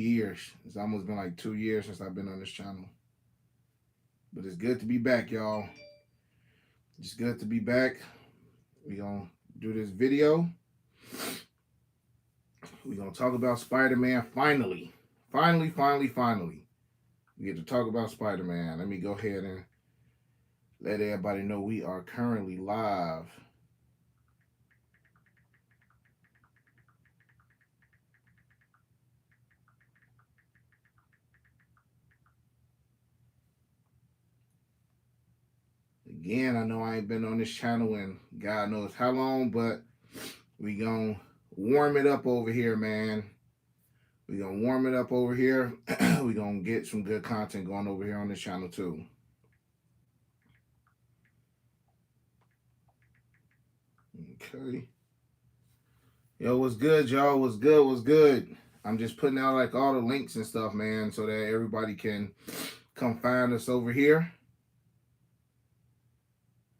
years. It's almost been like 2 years since I've been on this channel. But it's good to be back, y'all. It's good to be back. We gonna do this video. We gonna talk about Spider-Man finally. Finally. We get to talk about Spider-Man. Let me go ahead and let everybody know we are currently live. Again, I know I ain't been on this channel in God knows how long, but we gonna warm it up over here, man. We gonna warm it up over here. We gonna get some good content going over here on this channel too. Okay. Yo, what's good, y'all? What's good? I'm just putting out like all the links and stuff, man, so that everybody can come find us over here.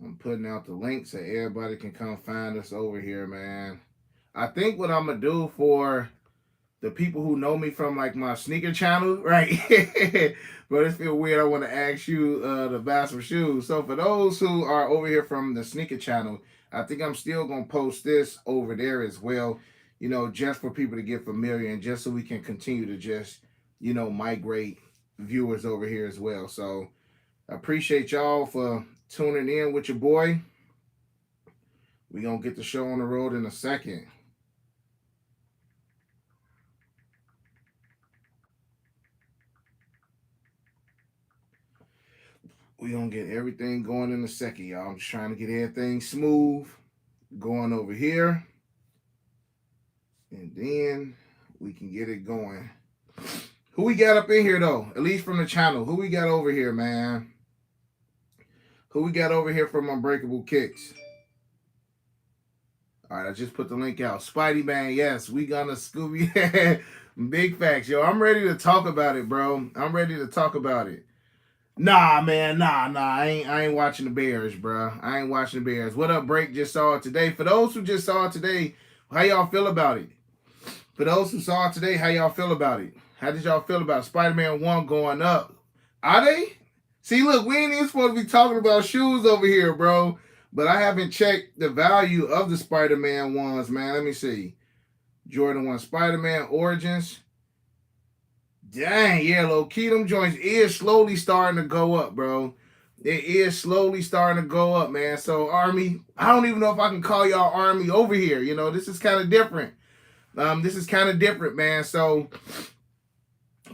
I'm putting out the links so everybody can come find us over here, man. I think what I'm gonna do for the people who know me from like my sneaker channel, right? But it feels weird. I want to ask you to buy some shoes. So for those who are over here from the sneaker channel, I think I'm still gonna post this over there as well. You know, just for people to get familiar and just so we can continue to just, you know, migrate viewers over here as well. So I appreciate y'all for tuning in with your boy. We're gonna get the show on the road in a second. We're gonna get everything going in a second, y'all. I'm just trying to get everything smooth going over here. And then we can get it going. Who we got up in here though? At least from the channel. Who we got over here, man? Who we got over here from Unbreakable Kicks? All right, I just put the link out. Spidey Man, yes, we gonna Scooby. Big facts, yo. I'm ready to talk about it, bro. I'm ready to talk about it. Nah, man, nah. I ain't watching the Bears, bro. I ain't watching the Bears. What up, Break? Just saw it today. For those who just saw it today, how y'all feel about it? For those who saw it today, how y'all feel about it? How did y'all feel about Spider-Man 1 going up? Are they? See, look, we ain't even supposed to be talking about shoes over here, bro. But I haven't checked the value of the Spider-Man ones, man. Let me see. Jordan 1 Spider-Man Origins. Dang, yeah, low-key, them joints is slowly starting to go up, bro. It is slowly starting to go up, man. So, Army, I don't even know if I can call y'all Army over here. You know, this is kind of different. This is kind of different, man. So,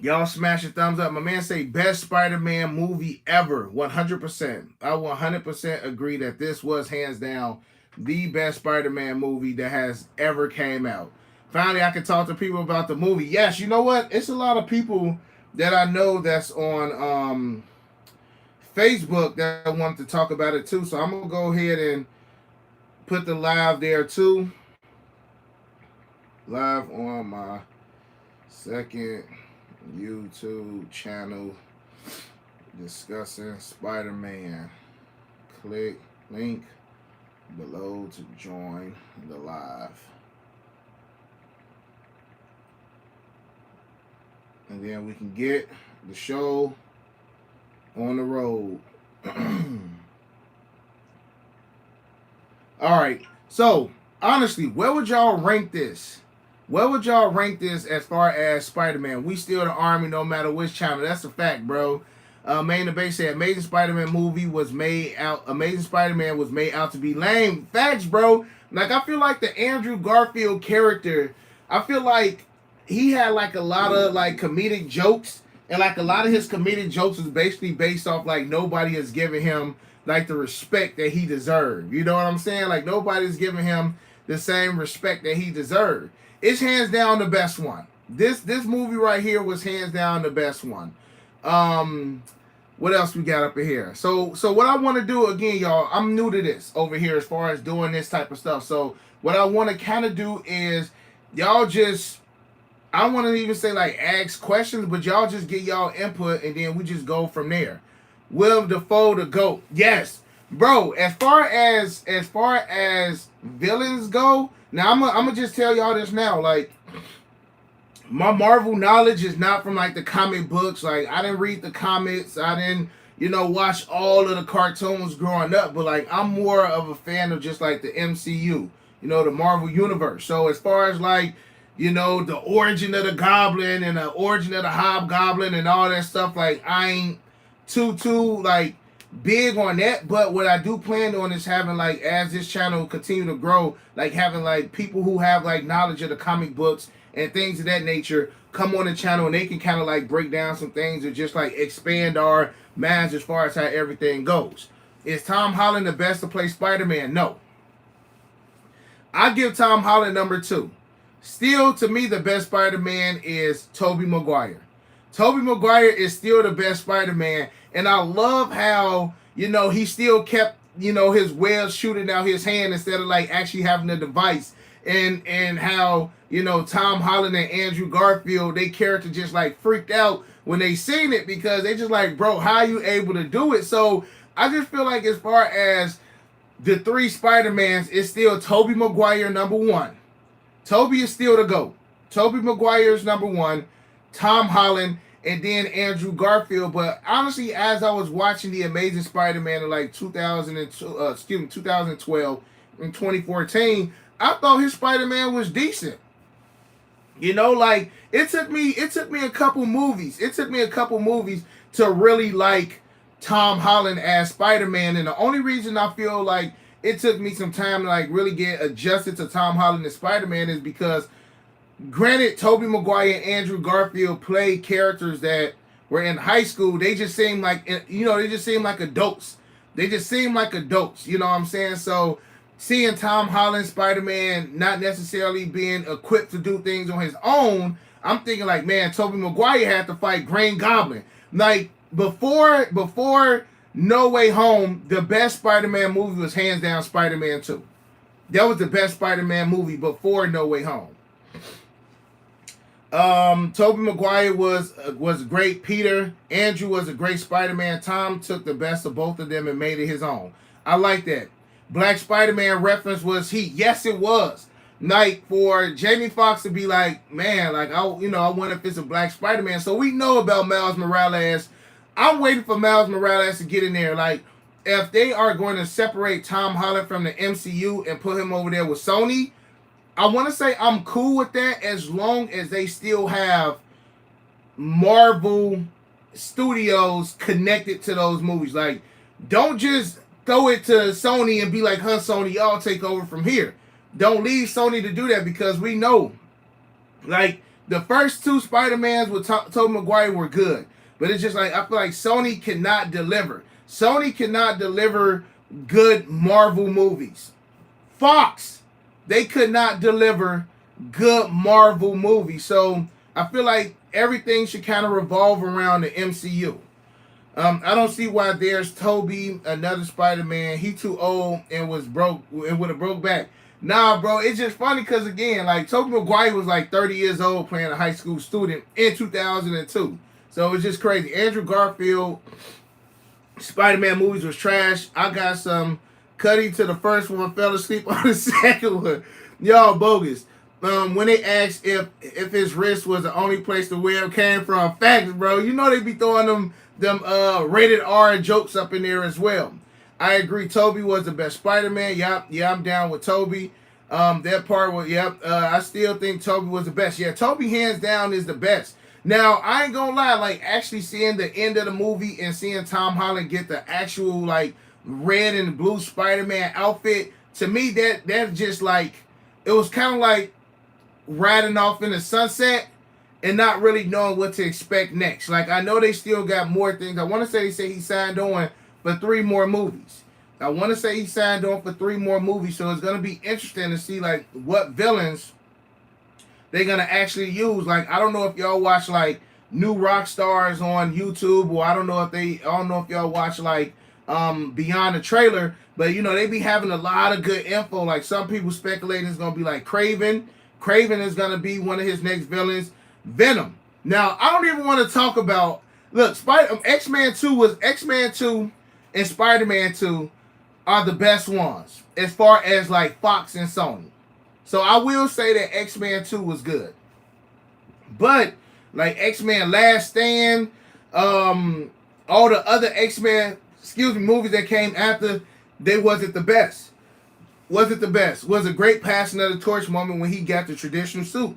y'all smash a thumbs up. My man say best Spider-Man movie ever. 100%. I 100% agree that this was hands down the best Spider-Man movie that has ever came out. Finally, I can talk to people about the movie. Yes, you know what? It's a lot of people that I know that's on Facebook that want to talk about it too. So I'm going to go ahead and put the live there too. Live on my second YouTube channel discussing Spider-Man. Click link below to join the live. And then we can get the show on the road. All right. So, honestly, where would y'all rank this? Where would y'all rank this as far as Spider-Man? We still the Army no matter which channel. That's a fact, bro. Main debate said Amazing Spider-Man movie was made out. Amazing Spider-Man was made out to be lame. Facts, bro. Like, I feel like the Andrew Garfield character, I feel like he had like a lot of like comedic jokes, and like a lot of his comedic jokes was basically based off like nobody has given him like the respect that he deserved. You know what I'm saying? Like nobody's giving him the same respect that he deserved. It's hands down the best one. This movie right here was hands down the best one. What else we got up in here? So what I want to do again, y'all, I'm new to this over here as far as doing this type of stuff. So what I want to kind of do is y'all just, I don't want to even say like ask questions, but y'all just get y'all input and then we just go from there. Willem Dafoe the GOAT. Yes. Bro, as far as villains go, now I'm gonna just tell y'all this now. Like, my Marvel knowledge is not from like the comic books. Like I didn't read the comics. I didn't, watch all of the cartoons growing up. But like I'm more of a fan of just like the MCU, the Marvel universe. So as far as like, the origin of the Goblin and the origin of the Hobgoblin and all that stuff, like I ain't too like big on that. But what I do plan on is having like, as this channel continue to grow, like having like people who have like knowledge of the comic books and things of that nature come on the channel, and they can kind of like break down some things or just like expand our minds as far as how everything goes. Is Tom Holland the best to play Spider-Man? No. I give Tom Holland number 2. Still, to me, the best Spider-Man is Tobey Maguire. Tobey Maguire is still the best Spider-Man, and I love how, he still kept, his webs shooting out his hand instead of like actually having a device. And how, Tom Holland and Andrew Garfield, they character just like freaked out when they seen it, because they just like, bro, how are you able to do it? So I just feel like as far as the 3 Spider-Mans, it's still Tobey Maguire number 1. Tobey is still the GOAT. Tobey Maguire is number 1. Tom Holland, and then Andrew Garfield. But honestly, as I was watching The Amazing Spider-Man in like 2012 and 2014, I thought his Spider-Man was decent. Like it took me a couple movies. It took me a couple movies to really like Tom Holland as Spider-Man, and the only reason I feel like it took me some time to like really get adjusted to Tom Holland as Spider-Man is because, granted, Tobey Maguire and Andrew Garfield played characters that were in high school. They just seemed like, they just seemed like adults. They just seemed like adults. You know what I'm saying? So seeing Tom Holland Spider-Man not necessarily being equipped to do things on his own, I'm thinking like, man, Tobey Maguire had to fight Green Goblin. Like before No Way Home, the best Spider-Man movie was hands down Spider-Man 2. That was the best Spider-Man movie before No Way Home. Tobey Maguire was great Peter. Andrew was a great Spider-Man. Tom took the best of both of them and made it his own. I like that. Black Spider-Man reference was heat. Yes, it was. Like for Jamie Foxx to be like, man, like I wonder if it's a Black Spider-Man. So we know about Miles Morales. I'm waiting for Miles Morales to get in there. Like if they are going to separate Tom Holland from the MCU and put him over there with Sony, I want to say I'm cool with that as long as they still have Marvel Studios connected to those movies. Like, don't just throw it to Sony and be like, huh, Sony, y'all take over from here. Don't leave Sony to do that, because we know, like, the first 2 Spider-Mans with Tobey Maguire were good. But it's just like, I feel like Sony cannot deliver. Sony cannot deliver good Marvel movies. Fox, they could not deliver good Marvel movies. So I feel like everything should kind of revolve around the MCU. I don't see why there's Tobey, another Spider-Man. He too old and was broke and would have broke back. Nah, bro, it's just funny because, again, like, Tobey Maguire was like 30 years old playing a high school student in 2002. So it's just crazy. Andrew Garfield, Spider-Man movies was trash. I got some cutting to the first one, fell asleep on the second one. Y'all bogus. When they asked if his wrist was the only place the web came from, facts, bro. You know they be throwing them rated R jokes up in there as well. I agree. Tobey was the best Spider-Man. Yeah, I'm down with Tobey. That part was, I still think Tobey was the best. Yeah, Tobey hands down is the best. Now, I ain't gonna lie, like, actually seeing the end of the movie and seeing Tom Holland get the actual, like, red and blue Spider-Man outfit, to me, that just, like, it was kind of like riding off in the sunset and not really knowing what to expect next. Like, I know they still got more things. I want to say he signed on for 3 more movies. I want to say he signed on for 3 more movies, so it's going to be interesting to see, like, what villains they're going to actually use. Like, I don't know if y'all watch, like, New Rock Stars on YouTube, or I don't know if y'all watch, like, Beyond the Trailer, but, you know, they be having a lot of good info. Like, some people speculating it's going to be, like, Kraven. Kraven is going to be one of his next villains. Venom. Now, I don't even want to talk about, look, X-Men 2 and Spider-Man 2 are the best ones as far as, like, Fox and Sony. So I will say that X-Men 2 was good. But like X-Men Last Stand, all the other X-Men, movies that came after, they wasn't the best. Wasn't the best. Was a great passing of the torch moment when he got the traditional suit.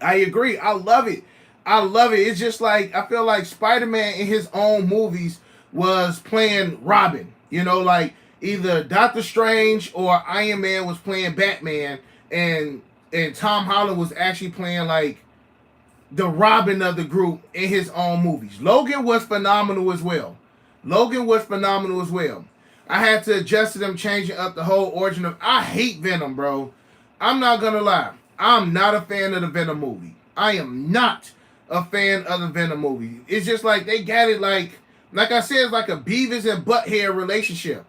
I agree. I love it. I love it. It's just like I feel like Spider-Man in his own movies was playing Robin. You know, like either Doctor Strange or Iron Man was playing Batman, and Tom Holland was actually playing like the Robin of the group in his own movies. Logan was phenomenal as well. Logan was phenomenal as well. I had to adjust to them changing up the whole origin of. I hate Venom, bro. I'm not gonna lie. I'm not a fan of the Venom movie. I am not a fan of the Venom movie. It's just like they got it like I said, it's like a Beavis and Butthead relationship.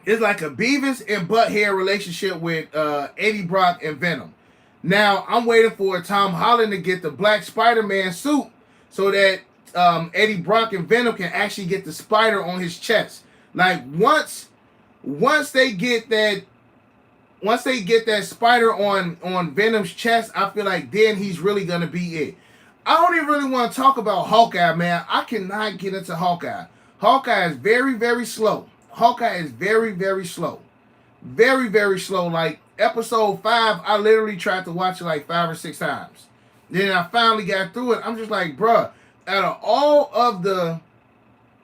It's like a Beavis and Butthead relationship with Eddie Brock and Venom. Now, I'm waiting for Tom Holland to get the black Spider-Man suit so that Eddie Brock and Venom can actually get the spider on his chest. Like, once they get that spider on Venom's chest, I feel like then he's really going to be it. I don't even really want to talk about Hawkeye, man. I cannot get into Hawkeye. Hawkeye is very, very slow. Hawkeye is very, very slow. Very, very slow. Like, episode 5, I literally tried to watch it like 5 or 6 times. Then I finally got through it. I'm just like, bruh, out of all of the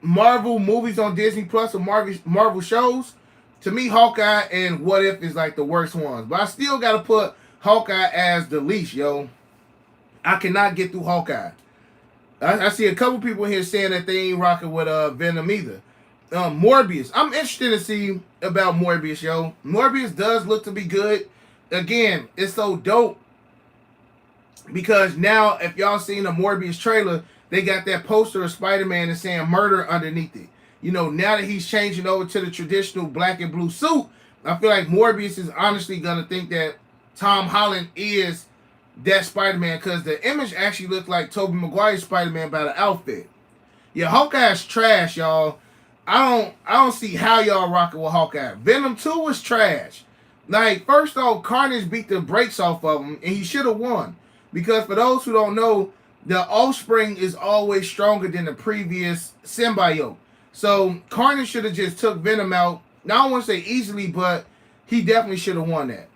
Marvel movies on Disney Plus or Marvel shows, to me, Hawkeye and What If is like the worst ones. But I still got to put Hawkeye as the least, yo. I cannot get through Hawkeye. I see a couple people here saying that they ain't rocking with Venom either. Morbius. I'm interested to see about Morbius, yo. Morbius does look to be good. Again, it's so dope because now, if y'all seen a Morbius trailer, they got that poster of Spider-Man and saying murder underneath it. You know, now that he's changing over to the traditional black and blue suit, I feel like Morbius is honestly going to think that Tom Holland is that Spider-Man because the image actually looked like Tobey Maguire's Spider-Man by the outfit. Yeah, Hawkeye's trash, y'all. I don't see how y'all rocking with Hawkeye. Venom 2 was trash. Like, first off, Carnage beat the brakes off of him, and he should have won. Because for those who don't know, the offspring is always stronger than the previous symbiote. So Carnage should have just took Venom out. Now, I don't want to say easily, but he definitely should have won that.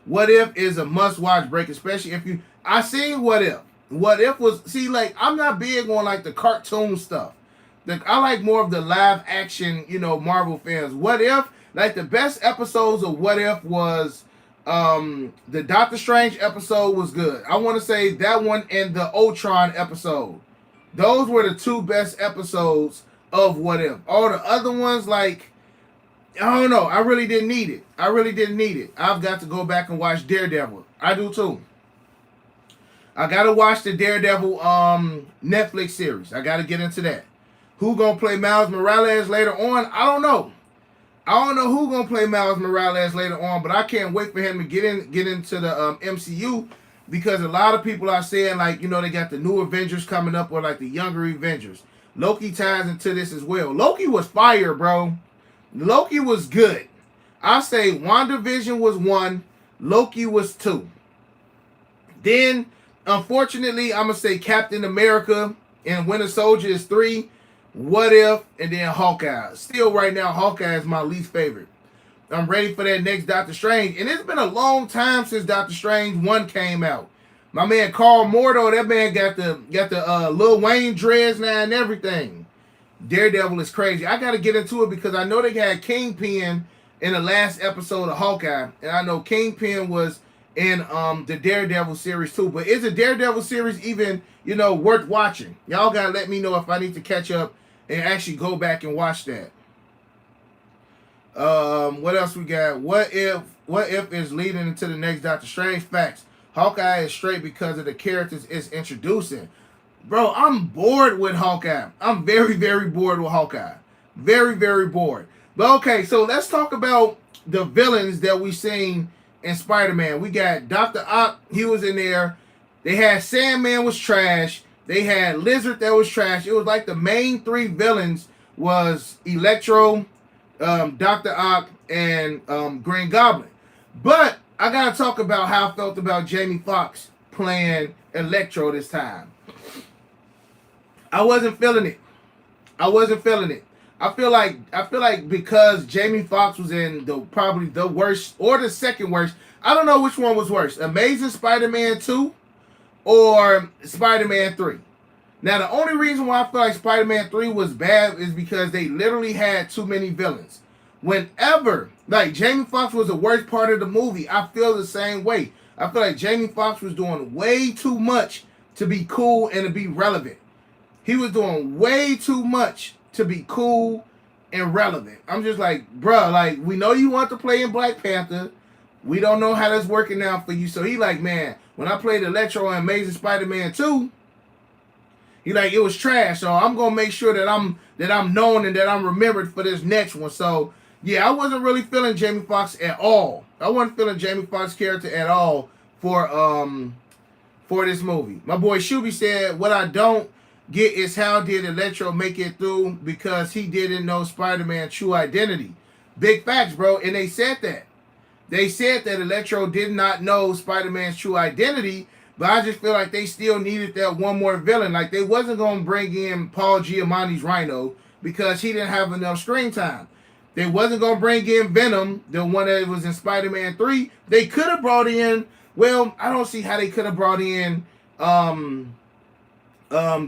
What If is a must-watch break, especially if you... I seen What If. What If was... See, like, I'm not big on, like, the cartoon stuff. I like more of the live action, you know, Marvel fans. What If, like the best episodes of What If was the Doctor Strange episode was good. I want to say that one and the Ultron episode. Those were the 2 best episodes of What If. All the other ones, like, I don't know. I really didn't need it. I've got to go back and watch Daredevil. I do too. I got to watch the Daredevil Netflix series. I got to get into that. Who gonna play Miles Morales later on? I don't know. I don't know who gonna play Miles Morales later on, but I can't wait for him to get into the MCU because a lot of people are saying, like, you know, they got the new Avengers coming up or like the younger Avengers. Loki ties into this as well. Loki was fire, bro. Loki was good. I say WandaVision was 1, Loki was 2. Then, unfortunately, I'm gonna say Captain America and Winter Soldier is 3. What If, and then Hawkeye. Still right now, Hawkeye is my least favorite. I'm ready for that next Doctor Strange. And it's been a long time since Doctor Strange 1 came out. My man Carl Mordo, that man got the Lil Wayne dreads now and everything. Daredevil is crazy. I got to get into it because I know they had Kingpin in the last episode of Hawkeye. And I know Kingpin was in the Daredevil series too. But is the Daredevil series even, you know, worth watching? Y'all got to let me know if I need to catch up and actually go back and watch that. What else we got? What if is leading into the next Doctor Strange? Facts. Hawkeye is straight because of the characters it's introducing. Bro, I'm bored with Hawkeye. I'm very, very bored with Hawkeye. Very, very bored. But okay, so let's talk about the villains that we seen in Spider-Man. We got Dr. Ock. He was in there. They had Sandman was trash. They had Lizard that was trash. It was like the main 3 villains was Electro, Dr. Ock, and Green Goblin. But I gotta talk about how I felt about Jamie Foxx playing Electro this time. I wasn't feeling it. I wasn't feeling it. I feel like because Jamie Foxx was in probably the worst or the second worst. I don't know which one was worse. Amazing Spider-Man 2 or Spider-Man 3. Now the only reason why I feel like Spider-Man 3 was bad is because they literally had too many villains. Whenever like Jamie Foxx was the worst part of the movie, I feel the same way. I feel like Jamie Foxx was doing way too much to be cool and to be relevant. He was doing way too much to be cool and relevant. I'm just like, bruh, like, we know you want to play in Black Panther. We don't know how that's working out for you. So he like, man, when I played Electro in Amazing Spider-Man 2, he like, it was trash. So I'm gonna make sure that I'm known and that I'm remembered for this next one. So yeah, I wasn't really feeling Jamie Foxx at all. I wasn't feeling Jamie Foxx's character at all for this movie. My boy Shuby said, what I don't get is how did Electro make it through because he didn't know Spider-Man's true identity. Big facts, bro. And they said that. They said that Electro did not know Spider-Man's true identity, but I just feel like they still needed that one more villain. Like, they wasn't going to bring in Paul Giamatti's Rhino because he didn't have enough screen time. They wasn't going to bring in Venom, the one that was in Spider-Man 3. They could have brought in, well, I don't see how they could have brought in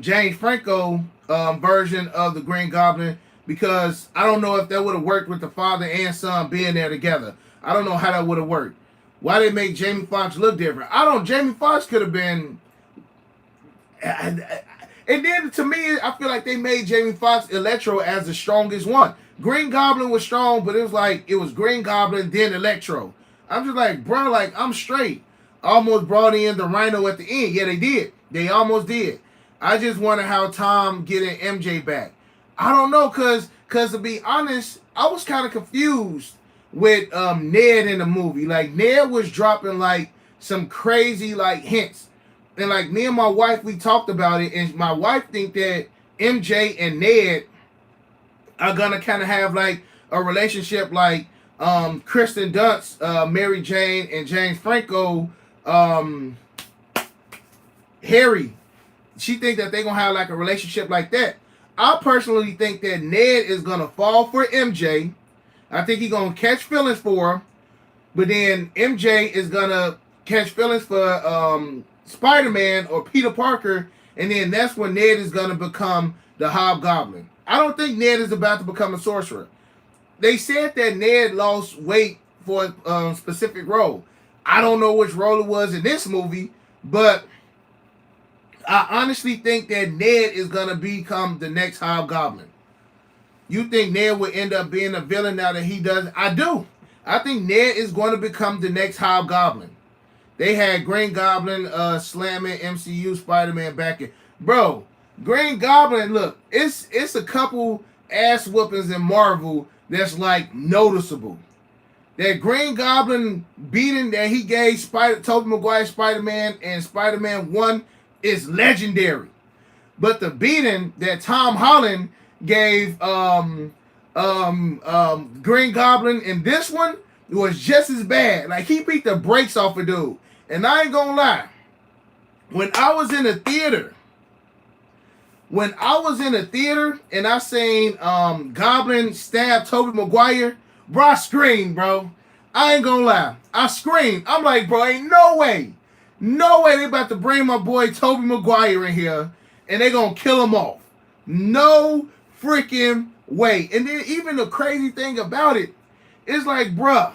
James Franco version of the Green Goblin, because I don't know if that would have worked with the father and son being there together. I don't know how that would have worked. Why they make Jamie Foxx look different? Jamie Foxx could have been. And then to me, I feel like they made Jamie Foxx Electro as the strongest one. Green Goblin was strong, but it was Green Goblin then Electro. I'm just like, bro, like, I'm straight. Almost brought in the Rhino at the end. Yeah, they did. They almost did. I just wonder how Tom getting MJ back. I don't know, cause to be honest, I was kind of confused with Ned in the movie. Like, Ned was dropping like some crazy like hints, and like me and my wife, we talked about it, and my wife think that MJ and Ned are gonna kind of have like a relationship like Kristen Dunst, Mary Jane, and James Franco, Harry. She think that they're going to have like a relationship like that. I personally think that Ned is going to fall for MJ. I think he's going to catch feelings for her. But then MJ is going to catch feelings for Spider-Man or Peter Parker. And then that's when Ned is going to become the Hobgoblin. I don't think Ned is about to become a sorcerer. They said that Ned lost weight for a specific role. I don't know which role it was in this movie, but I honestly think that Ned is going to become the next Hobgoblin. You think Ned will end up being a villain now that he does? I do. I think Ned is going to become the next Hobgoblin. They had Green Goblin slamming MCU Spider-Man back in. Bro, Green Goblin, look, it's a couple ass whoopings in Marvel that's like noticeable. That Green Goblin beating that he gave Tobey Maguire Spider-Man and Spider-Man 1 is legendary. But the beating that Tom Holland gave Green Goblin in this one was just as bad. Like, he beat the brakes off a dude. And I ain't gonna lie, when I was in the theater and I seen Goblin stab Tobey Maguire, bro, I screamed, bro. I ain't gonna lie. I screamed. I'm like, bro, ain't no way they about to bring my boy Tobey Maguire in here and they gonna kill him off. No freaking way. And then even the crazy thing about it is like, bruh,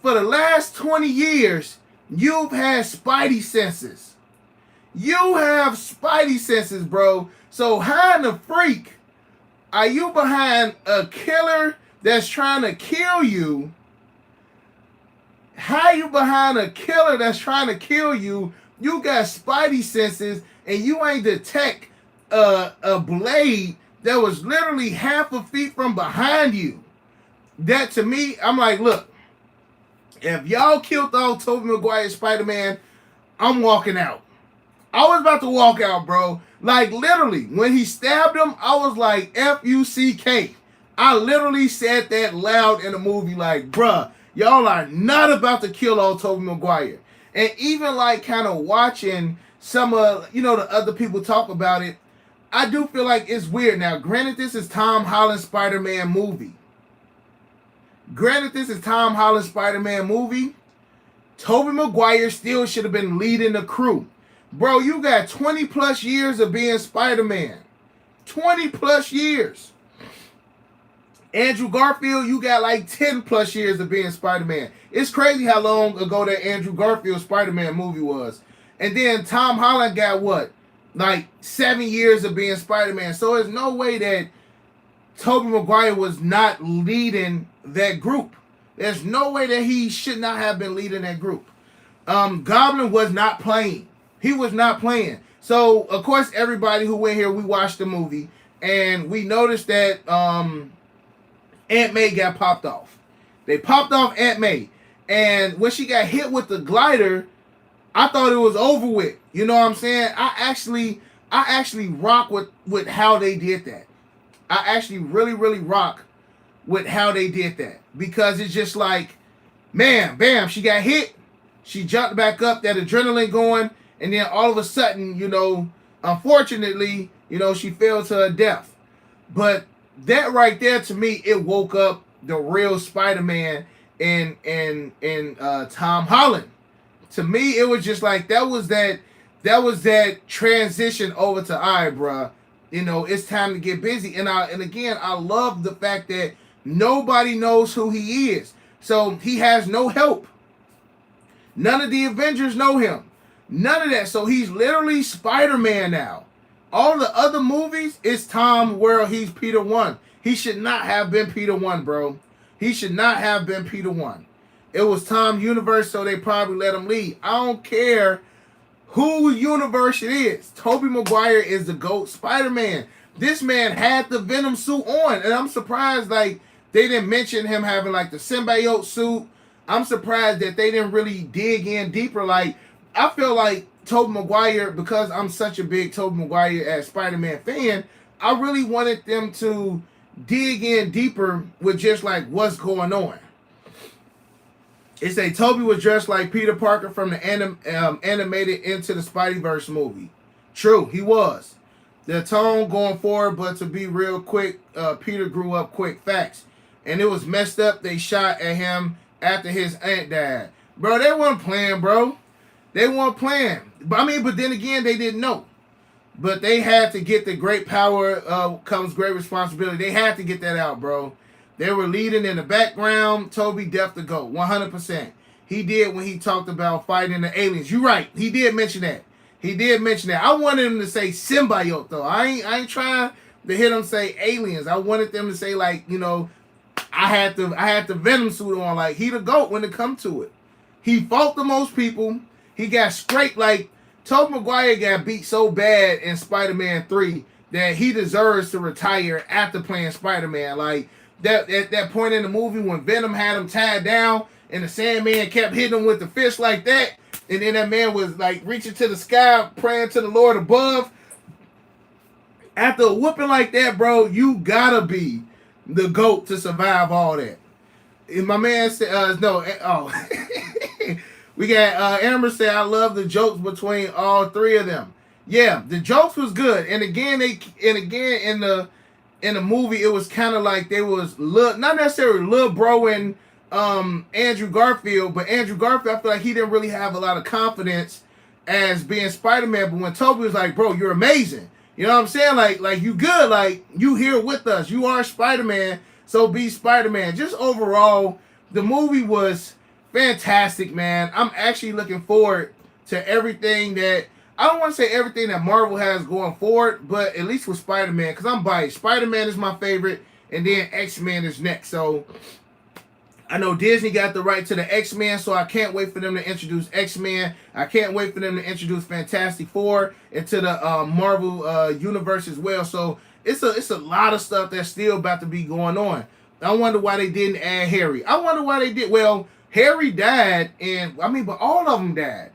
for the last 20 years, you've had Spidey senses. You have Spidey senses, bro. So how in the freak are you behind a killer that's trying to kill you? How you behind a killer that's trying to kill you? You got Spidey senses and you ain't detect a blade that was literally half a feet from behind you. That to me, I'm like, look, if y'all killed off Tobey Maguire Spider-Man, I'm walking out. I was about to walk out, bro. Like, literally, when he stabbed him, I was like, F-U-C-K. I literally said that loud in the movie, like, bruh, Y'all are not about to kill old Tobey Maguire. And even like kind of watching some of, you know, the other people talk about it, I do feel like it's weird. Now, granted, this is Tom Holland's Spider-Man movie. Tobey Maguire still should have been leading the crew. Bro, you got 20 plus years of being Spider-Man. 20 plus years. Andrew Garfield, you got like 10 plus years of being Spider-Man. It's crazy how long ago that Andrew Garfield Spider-Man movie was. And then Tom Holland got what? Like 7 years of being Spider-Man. So there's no way that Tobey Maguire was not leading that group. There's no way that he should not have been leading that group. Goblin was not playing. He was not playing. So, of course, everybody who went here, we watched the movie. And we noticed that Aunt May got popped off. They popped off Aunt May. And when she got hit with the glider, I thought it was over with. You know what I'm saying? I actually rock with how they did that. I actually really rock with how they did that. Because it's just like, man, bam, she got hit. She jumped back up, that adrenaline going. And then all of a sudden, you know, unfortunately, you know, she fell to her death. But that right there, to me, it woke up the real Spider-Man in Tom Holland. To me, it was just like that was that transition over to, all right, bruh, you know, it's time to get busy. And again, I love the fact that nobody knows who he is. So he has no help. None of the Avengers know him. None of that. So he's literally Spider-Man now. All the other movies, it's Tom where he's Peter 1. He should not have been Peter 1, bro. He should not have been Peter 1. It was Tom Universe, so they probably let him lead. I don't care who universe it is. Tobey Maguire is the GOAT Spider-Man. This man had the Venom suit on, and I'm surprised like they didn't mention him having like the symbiote suit. I'm surprised that they didn't really dig in deeper. Like, I feel like Tobey Maguire, because I'm such a big Tobey Maguire as Spider-Man fan, I really wanted them to dig in deeper with just like what's going on. It say Tobey was dressed like Peter Parker from the animated Into the Spideyverse movie. True, he was. The tone going forward, but to be real quick, Peter grew up quick. Facts. And it was messed up. They shot at him after his aunt died. Bro, they weren't playing, bro. They weren't playing. But then again, they didn't know. But they had to get the great power comes great responsibility. They had to get that out, bro. They were leading in the background. Tobey def to go, 100%. He did when he talked about fighting the aliens. You're right. He did mention that. I wanted him to say symbiote, though. I ain't trying to hear them say aliens. I wanted them to say, like, you know, I had the Venom suit on. Like, he the GOAT when it come to it. He fought the most people. He got straight, like, Tobey Maguire got beat so bad in Spider-Man 3 that he deserves to retire after playing Spider-Man. Like, that point in the movie when Venom had him tied down and the Sandman kept hitting him with the fist like that, and then that man was, like, reaching to the sky, praying to the Lord above. After a whooping like that, bro, you gotta be the GOAT to survive all that. And my man said, we got Amber said, I love the jokes between all three of them. Yeah, the jokes was good. And again, in the movie, it was kind of like they was not necessarily Lil Bro and Andrew Garfield, but Andrew Garfield, I feel like he didn't really have a lot of confidence as being Spider-Man. But when Tobey was like, bro, you're amazing. You know what I'm saying? Like you good. Like, you here with us. You are Spider-Man, so be Spider-Man. Just overall, the movie was fantastic, man. I'm actually looking forward to everything that, I don't want to say everything that Marvel has going forward, but at least with Spider-Man, because I'm biased. Spider-Man is my favorite, and then X-Men is next. So I know Disney got the right to the X-Men, so I can't wait for them to introduce X-Men. I can't wait for them to introduce Fantastic Four into the Marvel universe as well. So it's a lot of stuff that's still about to be going on. I wonder why they didn't add Harry. I wonder why they did. Well, Harry died, but all of them died.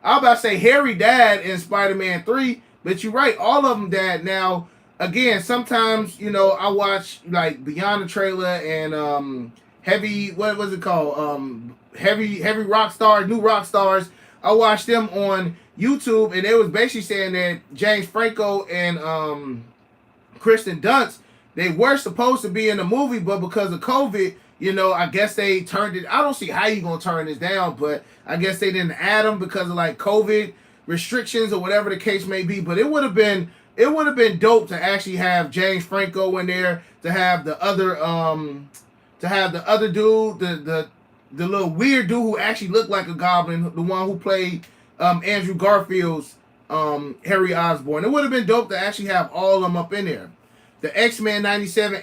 I was about to say Harry died in Spider-Man 3, but you're right, all of them died. Now, again, sometimes, you know, I watch, like, beyond the trailer and heavy, what was it called? Heavy rock stars, new rock stars. I watched them on YouTube, and they was basically saying that James Franco and Kristen Dunst, they were supposed to be in the movie, but because of COVID, I guess they turned it. I don't see how you gonna turn this down, but I guess they didn't add them because of like COVID restrictions or whatever the case may be. But it would have been dope to actually have James Franco in there, to have the other dude, the little weird dude who actually looked like a goblin, the one who played Andrew Garfield's Harry Osborn. It would have been dope to actually have all of them up in there. The X-Men 97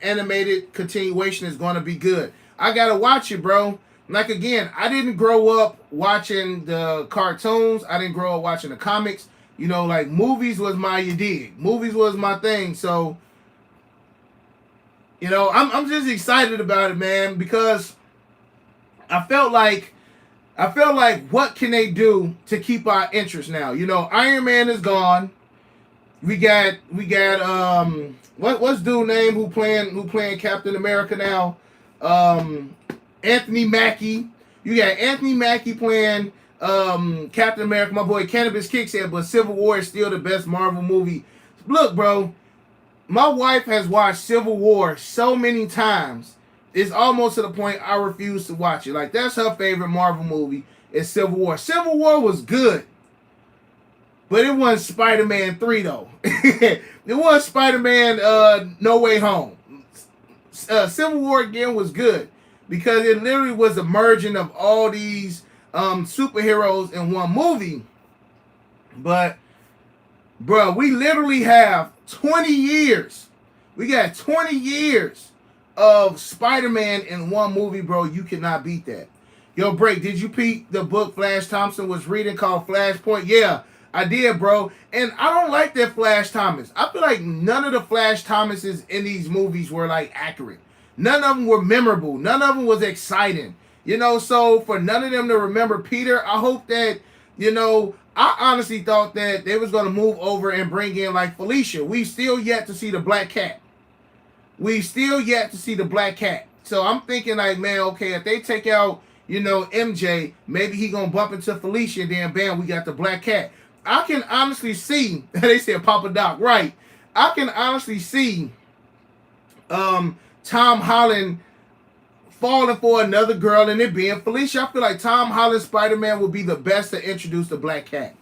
animated continuation is going to be good. I got to watch it, bro. Like, again, I didn't grow up watching the cartoons. I didn't grow up watching the comics. Like, movies was you dig. Movies was my thing. So, I'm just excited about it, man, because I felt like what can they do to keep our interest now? Iron Man is gone. We got what's dude name who playing Captain America now? Anthony Mackie. You got Anthony Mackie playing Captain America. My boy Cannabis Kick said, but Civil War is still the best Marvel movie. Look, bro, my wife has watched Civil War so many times. It's almost to the point I refuse to watch it. Like, that's her favorite Marvel movie is Civil War. Civil War was good. But it wasn't Spider-Man 3, though. It wasn't Spider-Man No Way Home. Civil War, again, was good. Because it literally was a merging of all these superheroes in one movie. But, bro, we literally have 20 years. We got 20 years of Spider-Man in one movie, bro. You cannot beat that. Yo, Break, did you peep the book Flash Thompson was reading called Flashpoint? Yeah, I did, bro. And I don't like that Flash Thomas. I feel like none of the Flash Thomases in these movies were, like, accurate. None of them were memorable. None of them was exciting. So for none of them to remember Peter, I hope that, I honestly thought that they was going to move over and bring in, like, Felicia. We still yet to see the Black Cat. So I'm thinking, like, man, okay, if they take out, MJ, maybe he going to bump into Felicia, and then, bam, we got the Black Cat. I can honestly see, they said Papa Doc, right. I can honestly see Tom Holland falling for another girl and it being Felicia. I feel like Tom Holland's Spider-Man would be the best to introduce the Black Cat.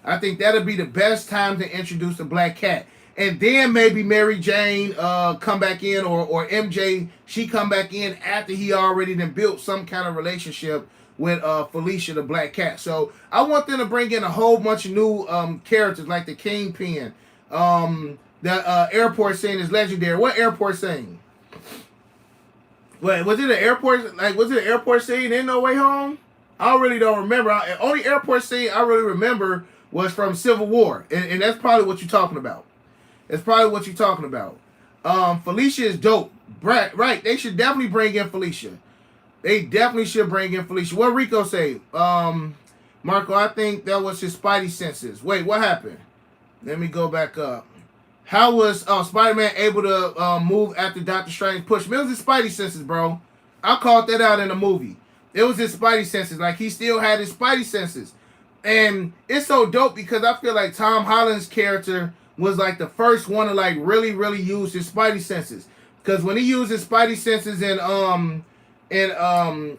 I think that'll be the best time to introduce the Black Cat. And then maybe Mary Jane come back in, or MJ, she come back in after he already done built some kind of relationship with Felicia the Black Cat. So I want them to bring in a whole bunch of new characters like the Kingpin. The airport scene is legendary. What airport scene? Wait, was it an airport? Like, was it an airport scene in No Way Home? I really don't remember. Only airport scene I really remember was from Civil War, and that's probably what you're talking about. That's probably what you're talking about. Felicia is dope. Right. They should definitely bring in Felicia. They definitely should bring in Felicia. What Rico say? Marco, I think that was his Spidey senses. Wait, what happened? Let me go back up. How was Spider-Man able to move after Doctor Strange pushed him? It was his Spidey senses, bro. I called that out in the movie. It was his Spidey senses. Like, he still had his Spidey senses. And it's so dope because I feel like Tom Holland's character was like the first one to like really, really use his Spidey senses. Because when he used his Spidey senses in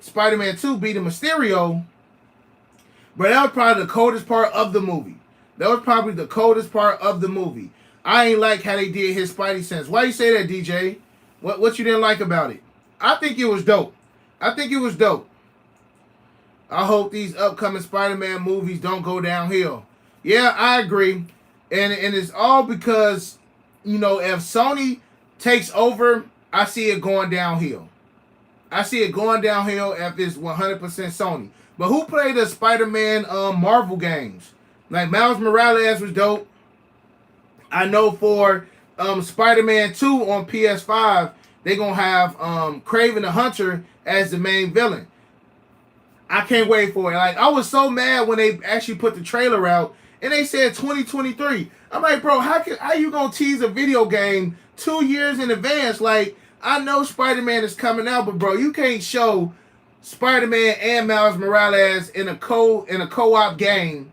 Spider-Man 2 beating Mysterio, but that was probably the coldest part of the movie. I ain't like how they did his Spidey sense. Why you say that, DJ? What you didn't like about it? I think it was dope. I hope these upcoming Spider-Man movies don't go downhill. Yeah, I agree. And it's all because, if Sony takes over, I see it going downhill. if it's 100% Sony. But who played the Spider-Man Marvel games? Like, Miles Morales was dope. I know for Spider-Man 2 on PS5, they're going to have Kraven the Hunter as the main villain. I can't wait for it. Like, I was so mad when they actually put the trailer out and they said 2023. I'm like, bro, how you going to tease a video game 2 years in advance? Like, I know Spider-Man is coming out, but bro, you can't show Spider-Man and Miles Morales in a co-op game,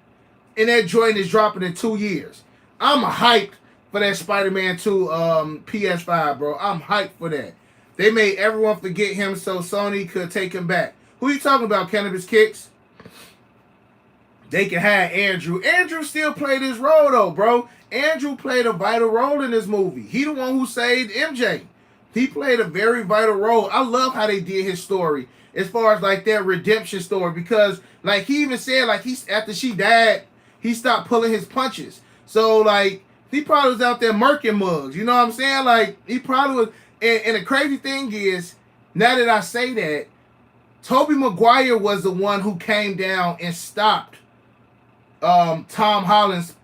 and that joint is dropping in 2 years. I'm hyped for that Spider-Man 2 PS5, bro. I'm hyped for that. They made everyone forget him so Sony could take him back. Who you talking about, Cannabis Kicks? They can have Andrew. Andrew still played his role, though, bro. Andrew played a vital role in this movie. He the one who saved MJ. He played a very vital role. I love how they did his story as far as, like, their redemption story. Because, like, he even said, like, after she died, he stopped pulling his punches. So, like, he probably was out there murking mugs. You know what I'm saying? Like, he probably was. And the crazy thing is, now that I say that, Tobey Maguire was the one who came down and stopped Tom Holland's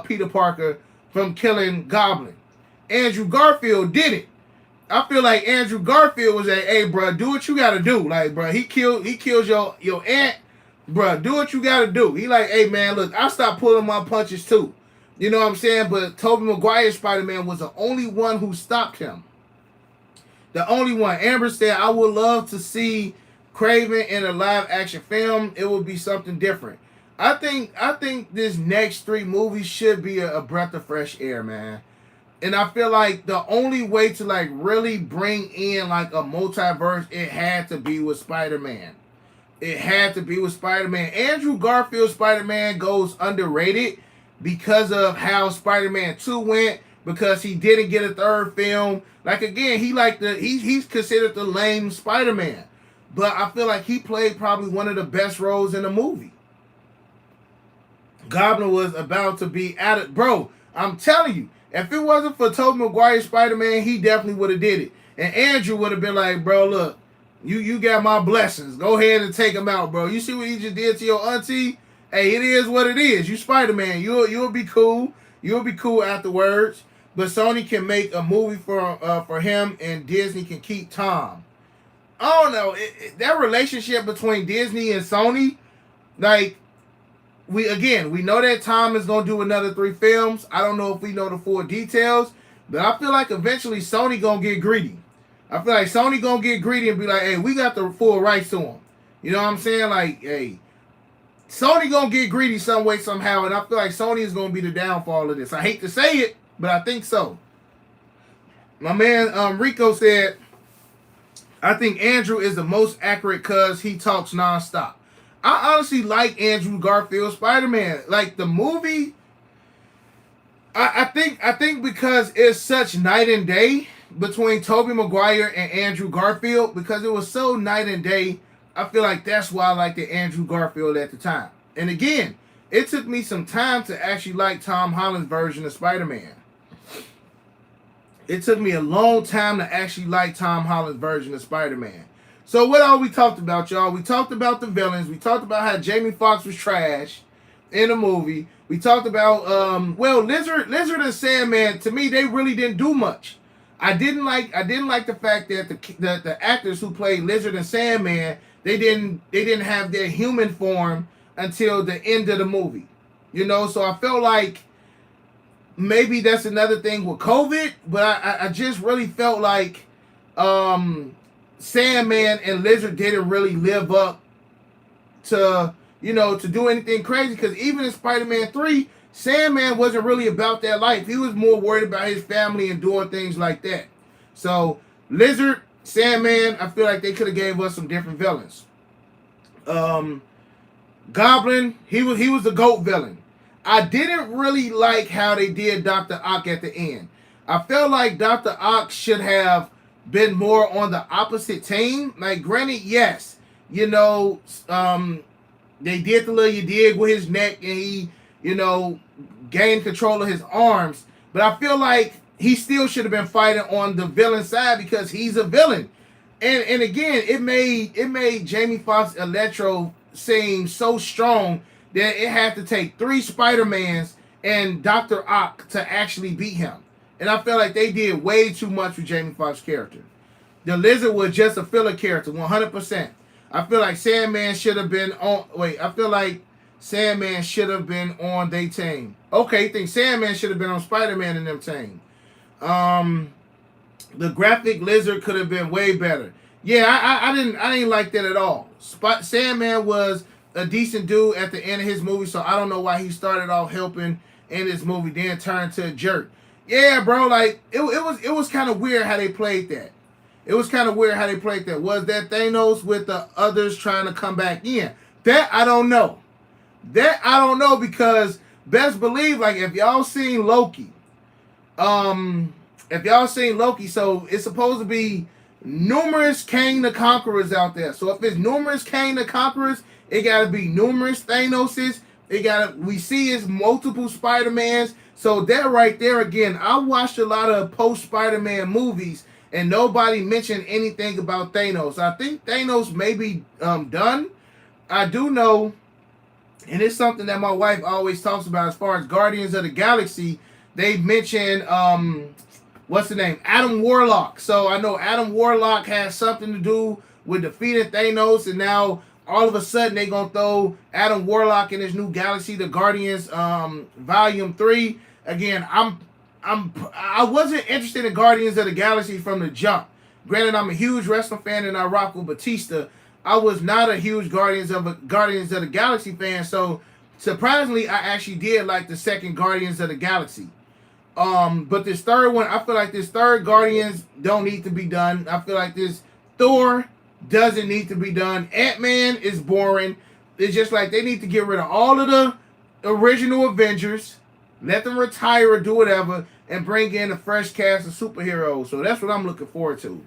Peter Parker from killing Goblin. Andrew Garfield did it. I feel like Andrew Garfield was like, hey, bro, do what you got to do. Like, bro, he kills your aunt. Bro, do what you got to do. He like, hey, man, look, I stopped pulling my punches too. You know what I'm saying? But Tobey Maguire's Spider-Man was the only one who stopped him. The only one. Amber said, I would love to see Kraven in a live action film. It would be something different. I think this next 3 movies should be a breath of fresh air, man. And I feel like the only way to, like, really bring in, like, a multiverse, it had to be with Spider-Man. It had to be with Spider-Man. Andrew Garfield's Spider-Man goes underrated because of how Spider-Man 2 went, because he didn't get a 3rd film. Like, again, he's considered the lame Spider-Man. But I feel like he played probably one of the best roles in the movie. Goblin was about to be added. Bro, I'm telling you, if it wasn't for Tobey Maguire's Spider-Man, he definitely would have did it. And Andrew would have been like, bro, look, you got my blessings. Go ahead and take him out, bro. You see what he just did to your auntie? Hey, it is what it is. You Spider-Man. You'll be cool. You'll be cool afterwards. But Sony can make a movie for him, and Disney can keep Tom. I don't know. That relationship between Disney and Sony, like, we know that Tom is going to do another 3 films. I don't know if we know the full details, but I feel like eventually Sony going to get greedy. I feel like Sony going to get greedy and be like, hey, we got the full rights to him. You know what I'm saying? Like, hey, Sony going to get greedy some way, somehow, and I feel like Sony is going to be the downfall of this. I hate to say it, but I think so. My man Rico said, I think Andrew is the most accurate because he talks nonstop. I honestly like Andrew Garfield's Spider-Man. Like, the movie, I think because it's such night and day between Tobey Maguire and Andrew Garfield, because it was so night and day, I feel like that's why I liked the Andrew Garfield at the time. And again, it took me some time to actually like Tom Holland's version of Spider-Man. It took me a long time to actually like Tom Holland's version of Spider-Man. So what all we talked about, y'all? We talked about the villains. We talked about how Jamie Foxx was trash in the movie. We talked about, Lizard and Sandman. To me, they really didn't do much. I didn't like the fact that the actors who played Lizard and Sandman, they didn't have their human form until the end of the movie. You know, so I felt like maybe that's another thing with COVID, but I just really felt like Sandman and Lizard didn't really live up to, to do anything crazy, because even in Spider-Man 3, Sandman wasn't really about that life. He was more worried about his family and doing things like that. So Lizard, Sandman, I feel like they could have gave us some different villains. Goblin, he was the GOAT villain. I didn't really like how they did Dr. Ock at the end. I felt like Dr. Ock should have been more on the opposite team. Like, granted, yes, they did the little you dig with his neck, and he, gained control of his arms. But I feel like he still should have been fighting on the villain side, because he's a villain. And again, it made Jamie Foxx Electro seem so strong that it had to take 3 Spider-Mans and Dr. Ock to actually beat him. And I felt like they did way too much with Jamie Foxx's character. The Lizard was just a filler character, 100%. I feel like Sandman should have been on... I feel like Sandman should have been on their team. Okay, you think Sandman should have been on Spider-Man and them team. The graphic lizard could have been way better. Yeah, I didn't like that at all. Sandman was a decent dude at the end of his movie, so I don't know why he started off helping in this movie, then turned to a jerk. Yeah, bro, like it was kind of weird how they played that. It was kind of weird how they played that. Was that Thanos with the others trying to come back in? That I don't know. That I don't know because best believe, like if y'all seen Loki, if y'all seen Loki, so it's supposed to be numerous Kang the Conquerors out there. So if it's numerous Kang the Conquerors, it gotta be numerous Thanoses. We see it's multiple Spider-Mans. So that right there again, I watched a lot of post Spider-Man movies and nobody mentioned anything about Thanos. I think Thanos may be done. I do know, and it's something that my wife always talks about as far as Guardians of the Galaxy. They mentioned what's the name? Adam Warlock. So I know Adam Warlock has something to do with defeating Thanos, and now all of a sudden they gonna throw Adam Warlock in this new galaxy, the Guardians Volume 3. Again, I wasn't interested in Guardians of the Galaxy from the jump. Granted, I'm a huge wrestling fan and I rock with Batista. I was not a huge Guardians of the Galaxy fan, so surprisingly, I actually did like the second Guardians of the Galaxy. But this third one, I feel like this third Guardians don't need to be done. I feel like this Thor doesn't need to be done. Ant-Man is boring. It's just like they need to get rid of all of the original Avengers, let them retire or do whatever, and bring in a fresh cast of superheroes. So that's what I'm looking forward to.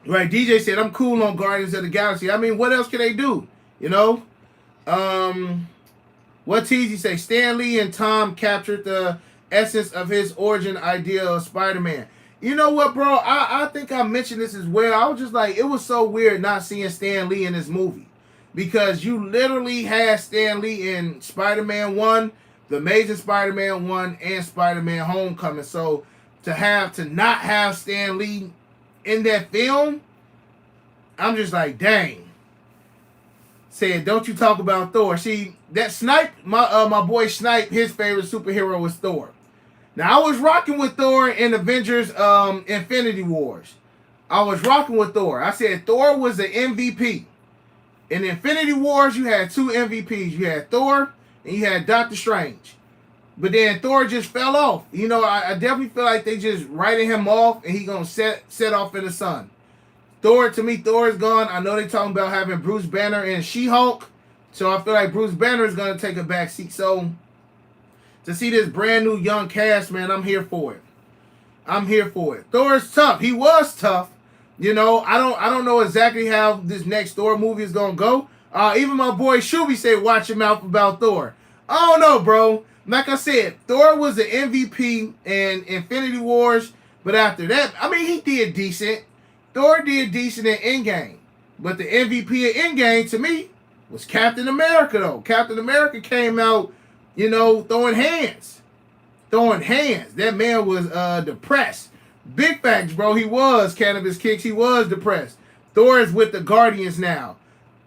Right, DJ said, I'm cool on Guardians of the Galaxy. I mean, what else can they do? You know? What Teasy say? Stan Lee and Tom captured the essence of his origin idea of Spider-Man. You know what, bro? I think I mentioned this as well. I was just like, it was so weird not seeing Stan Lee in this movie. Because you literally had Stan Lee in Spider-Man 1, The Amazing Spider-Man 1, and Spider-Man Homecoming. So to not have Stan Lee in that film, I'm just like, dang. Said, don't you talk about Thor. See, that Snipe, my boy Snipe, his favorite superhero was Thor. Now, I was rocking with Thor in Avengers Infinity Wars. I was rocking with Thor. I said Thor was the MVP. In Infinity Wars, you had two MVPs. You had Thor and you had Doctor Strange. But then Thor just fell off. You know, I definitely feel like they just writing him off and he going to set off in the sun. Thor, to me, Thor is gone. I know they're talking about having Bruce Banner and She-Hulk. So I feel like Bruce Banner is going to take a back seat. So to see this brand new young cast, man, I'm here for it. I'm here for it. Thor is tough. He was tough. You know, I don't know exactly how this next Thor movie is going to go. Even my boy Shuby said, watch your mouth about Thor. I don't know, bro. Like I said, Thor was the MVP in Infinity Wars. But after that, I mean, he did decent. Thor did decent in Endgame. But the MVP of Endgame, to me, was Captain America, though. Captain America came out, you know, throwing hands. Throwing hands. That man was depressed. Big facts, bro. He was Cannabis Kicks. He was depressed. Thor is with the Guardians now.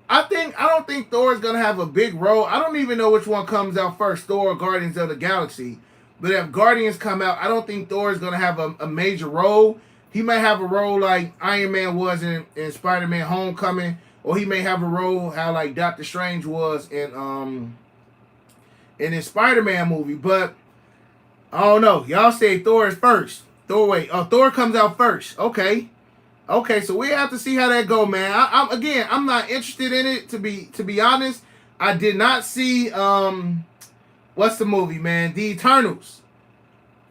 I don't think Thor is gonna have a big role. I don't even know which one comes out first, Thor or Guardians of the Galaxy. But if Guardians come out, I don't think Thor is gonna have a major role. He may have a role like Iron Man was in Spider-Man Homecoming, or he may have a role how like Doctor Strange was in his Spider-Man movie. But I don't know. Y'all say Thor is first. Thor comes out first. Okay, so we have to see how that go, man. I'm not interested in it to be honest. I did not see what's the movie, man? The Eternals.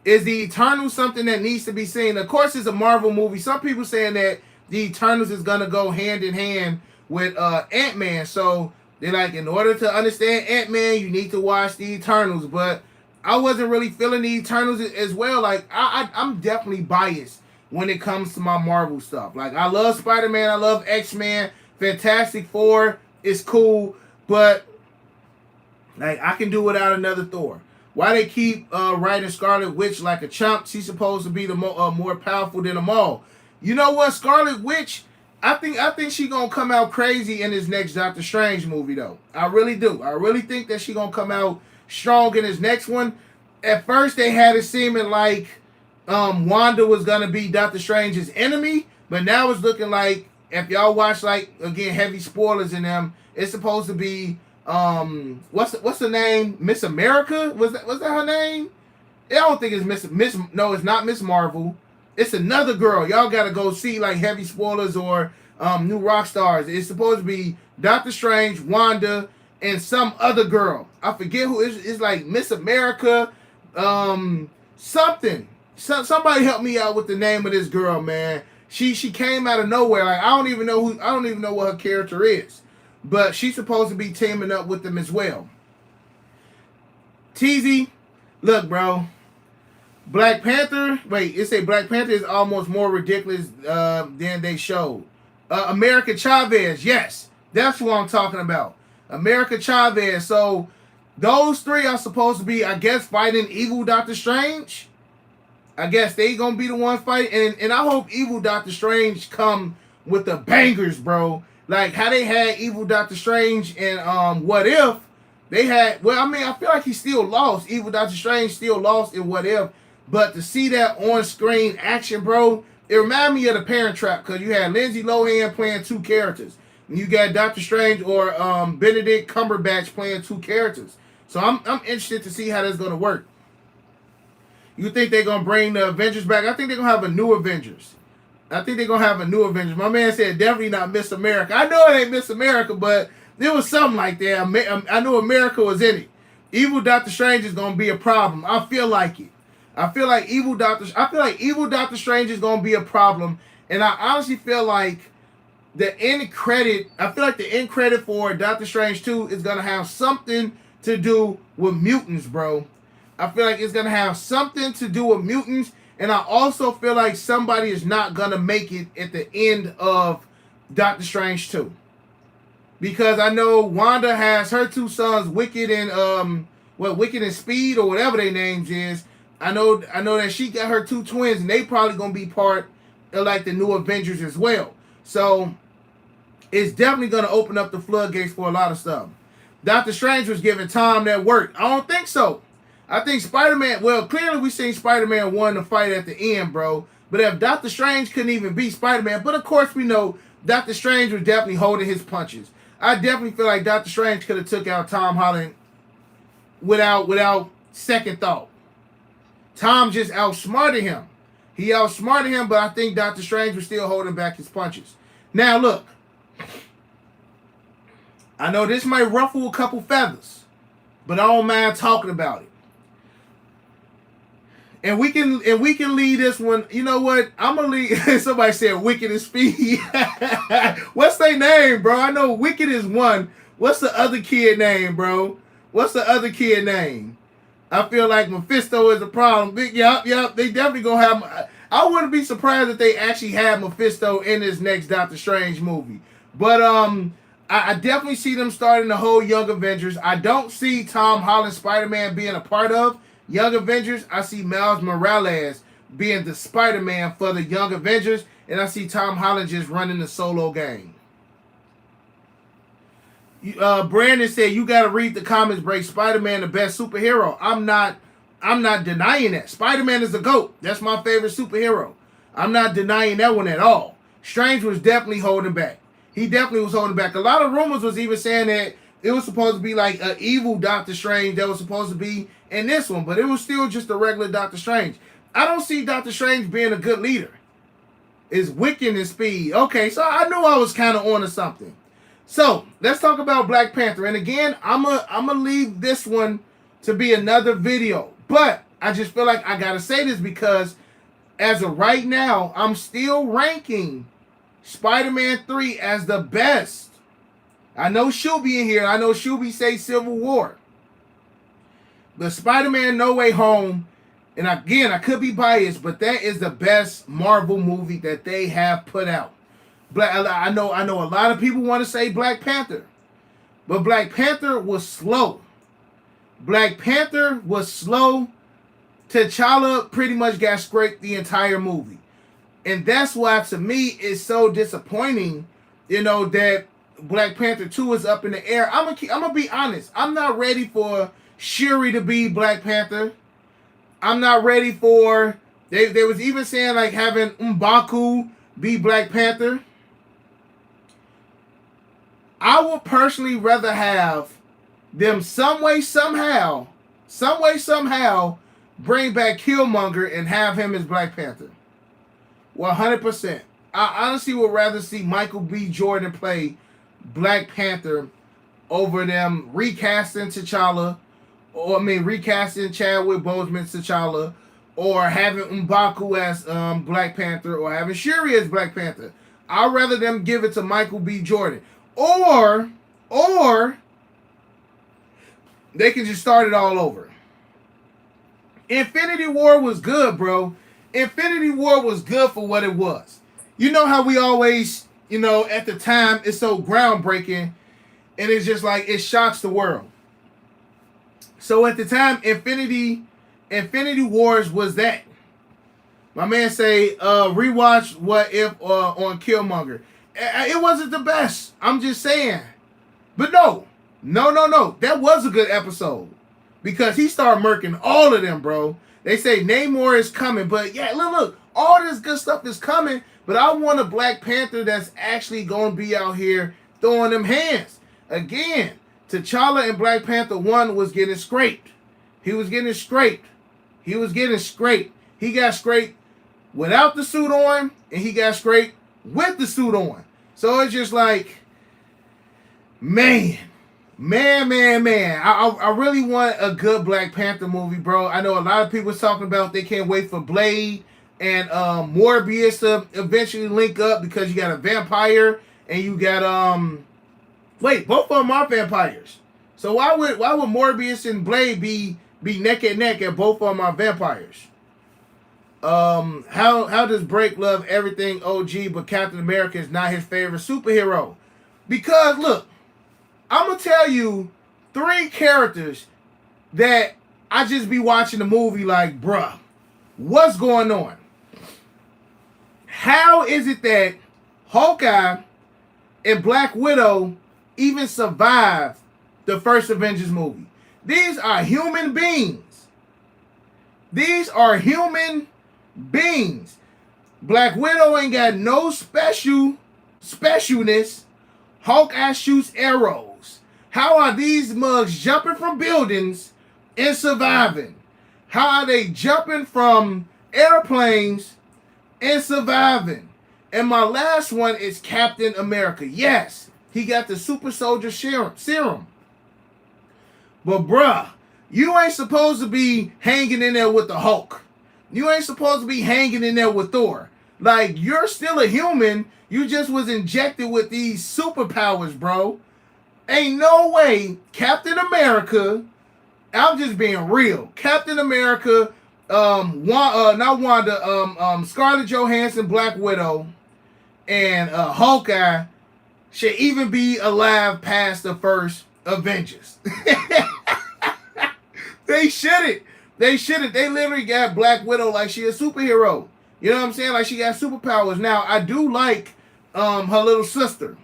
Is the Eternals something that needs to be seen? Of course, it's a Marvel movie. Some people saying that the Eternals is gonna go hand in hand with Ant-Man. So they're like, in order to understand Ant-Man, you need to watch the Eternals. But I wasn't really feeling the Eternals as well. Like I'm definitely biased when it comes to my Marvel stuff. Like I love Spider-Man, I love X-Men, Fantastic Four is cool, but like I can do without another Thor. Why they keep writing Scarlet Witch like a chump? She's supposed to be the more powerful than them all. You know what, Scarlet Witch? I think she gonna come out crazy in this next Doctor Strange movie though. I really do. I really think that she gonna come out strong in this next one. At first they had it seeming like Wanda was gonna be Doctor Strange's enemy, but now it's looking like, if y'all watch, like, again, heavy spoilers in them, it's supposed to be what's the name? Miss America? Was that her name? I don't think it's Miss. No, it's not Miss Marvel. It's another girl. Y'all gotta go see, like, heavy spoilers or New Rock Stars. It's supposed to be Doctor Strange, Wanda, and some other girl. I forget who. It's like Miss America, something. Somebody help me out with the name of this girl, man. She came out of nowhere. Like, I don't even know what her character is, but she's supposed to be teaming up with them as well. TZ, look, bro. Black Panther. Wait, it say Black Panther is almost more ridiculous than they showed. America Chavez. Yes, that's what I'm talking about. America Chavez. So those three are supposed to be, I guess, fighting evil Doctor Strange. I guess they gonna be the ones fighting, and I hope evil Doctor Strange come with the bangers, bro. Like how they had evil Doctor Strange and What If. They had, well, I mean, I feel like he still lost. Evil Doctor Strange still lost in What If. But to see that on-screen action, bro, it reminded me of The Parent Trap, because you had Lindsay Lohan playing two characters. And you got Doctor Strange or Benedict Cumberbatch playing two characters. So I'm interested to see how that's going to work. You think they're going to bring the Avengers back? I think they're going to have a new Avengers. My man said definitely not Miss America. I know it ain't Miss America, but there was something like that. I knew America was in it. Evil Doctor Strange is going to be a problem. I feel like it. I feel like evil Doctor Strange is going to be a problem. And I honestly feel like the end credit for Doctor Strange 2 is going to have something to do with mutants, bro. I feel like it's going to have something to do with mutants. And I also feel like somebody is not going to make it at the end of Doctor Strange 2. Because I know Wanda has her two sons, Wicked and Wicked and Speed, or whatever their names is. I know that she got her two twins, and they probably going to be part of, like, the new Avengers as well. So it's definitely going to open up the floodgates for a lot of stuff. Doctor Strange was given time that worked. I don't think so. I think Spider-Man, well, clearly we seen Spider-Man won the fight at the end, bro. But if Doctor Strange couldn't even beat Spider-Man, but of course we know Doctor Strange was definitely holding his punches. I definitely feel like Doctor Strange could have took out Tom Holland without second thought. Tom just outsmarted him. He outsmarted him, but I think Doctor Strange was still holding back his punches. Now look, I know this might ruffle a couple feathers, but I don't mind talking about it. And we can leave this one. You know what? I'm gonna leave. Somebody said Wicked and Speed. What's their name, bro? I know Wicked is one. What's the other kid name, bro? I feel like Mephisto is a problem. Yup. They definitely gonna have. I wouldn't be surprised if they actually have Mephisto in this next Doctor Strange movie. But I definitely see them starting the whole Young Avengers. I don't see Tom Holland Spider-Man being a part of Young Avengers. I see Miles Morales being the Spider-Man for the Young Avengers, and I see Tom Holland just running the solo game. Brandon said you got to read the comments. Break Spider-Man the best superhero. I'm not denying that. Spider-Man is the GOAT. That's my favorite superhero. I'm not denying that one at all. Strange was definitely holding back. He definitely was holding back. A lot of rumors was even saying that it was supposed to be like an evil Doctor Strange that was supposed to be in this one, but it was still just a regular Doctor Strange. I don't see Doctor Strange being a good leader. It's Wicked and Speed. Okay, so I knew I was kind of on to something. So let's talk about Black Panther. And again, I'm a leave this one to be another video. But I just feel like I gotta say this because as of right now, I'm still ranking Spider-Man 3 as the best. I know she'll be in here. I know she'll be say Civil War. But Spider-Man No Way Home, and again, I could be biased, but that is the best Marvel movie that they have put out. I know a lot of people want to say Black Panther, but Black Panther was slow. T'Challa pretty much got scraped the entire movie. And that's why, to me, it's so disappointing, that Black Panther 2 is up in the air. I'm gonna be honest. I'm not ready for Shuri to be Black Panther. I'm not ready for They was even saying like having M'Baku be Black Panther. I would personally rather have them some way somehow bring back Killmonger and have him as Black Panther. 100%. I honestly would rather see Michael B. Jordan play Black Panther over them recasting T'Challa, recasting Chadwick Boseman T'Challa, or having M'Baku as Black Panther, or having Shuri as Black Panther. I'd rather them give it to Michael B. Jordan. Or they can just start it all over. Infinity War was good, bro. Infinity War was good for what it was. You know how we always, at the time, it's so groundbreaking, and it's just like, it shocks the world. So at the time, Infinity Wars was that. My man say, rewatch What If on Killmonger. It wasn't the best. I'm just saying. But no. That was a good episode. Because he started murking all of them, bro. They say Namor is coming. But yeah, look. All this good stuff is coming. But I want a Black Panther that's actually going to be out here throwing them hands. Again, T'Challa in Black Panther 1 was getting scraped. He was getting scraped. He got scraped without the suit on. And he got scraped with the suit on. So it's just like, man. I really want a good Black Panther movie, bro. I know a lot of people talking about they can't wait for Blade and Morbius to eventually link up, because you got a vampire and you got both of them are vampires. So why would Morbius and Blade be neck and neck and both of them are vampires? How does Drake love everything OG, but Captain America is not his favorite superhero? Because look, I'm gonna tell you 3 characters that I just be watching the movie like, bruh, what's going on? How is it that Hawkeye and Black Widow even survived the first Avengers movie? These are human beings. Black Widow ain't got no specialness. Hawkeye shoots arrows. How are these mugs jumping from buildings and surviving? How are they jumping from airplanes and surviving? And my last one is Captain America. Yes, he got the super soldier serum. But bruh, you ain't supposed to be hanging in there with the Hulk. You ain't supposed to be hanging in there with Thor. Like, you're still a human. You just was injected with these superpowers, bro. Ain't no way Captain America, I'm just being real. Captain America, not Wanda, Scarlett Johansson, Black Widow, and Hawkeye should even be alive past the first Avengers. They shouldn't. They literally got Black Widow like she a superhero. You know what I'm saying? Like she got superpowers. Now, I do like her little sister.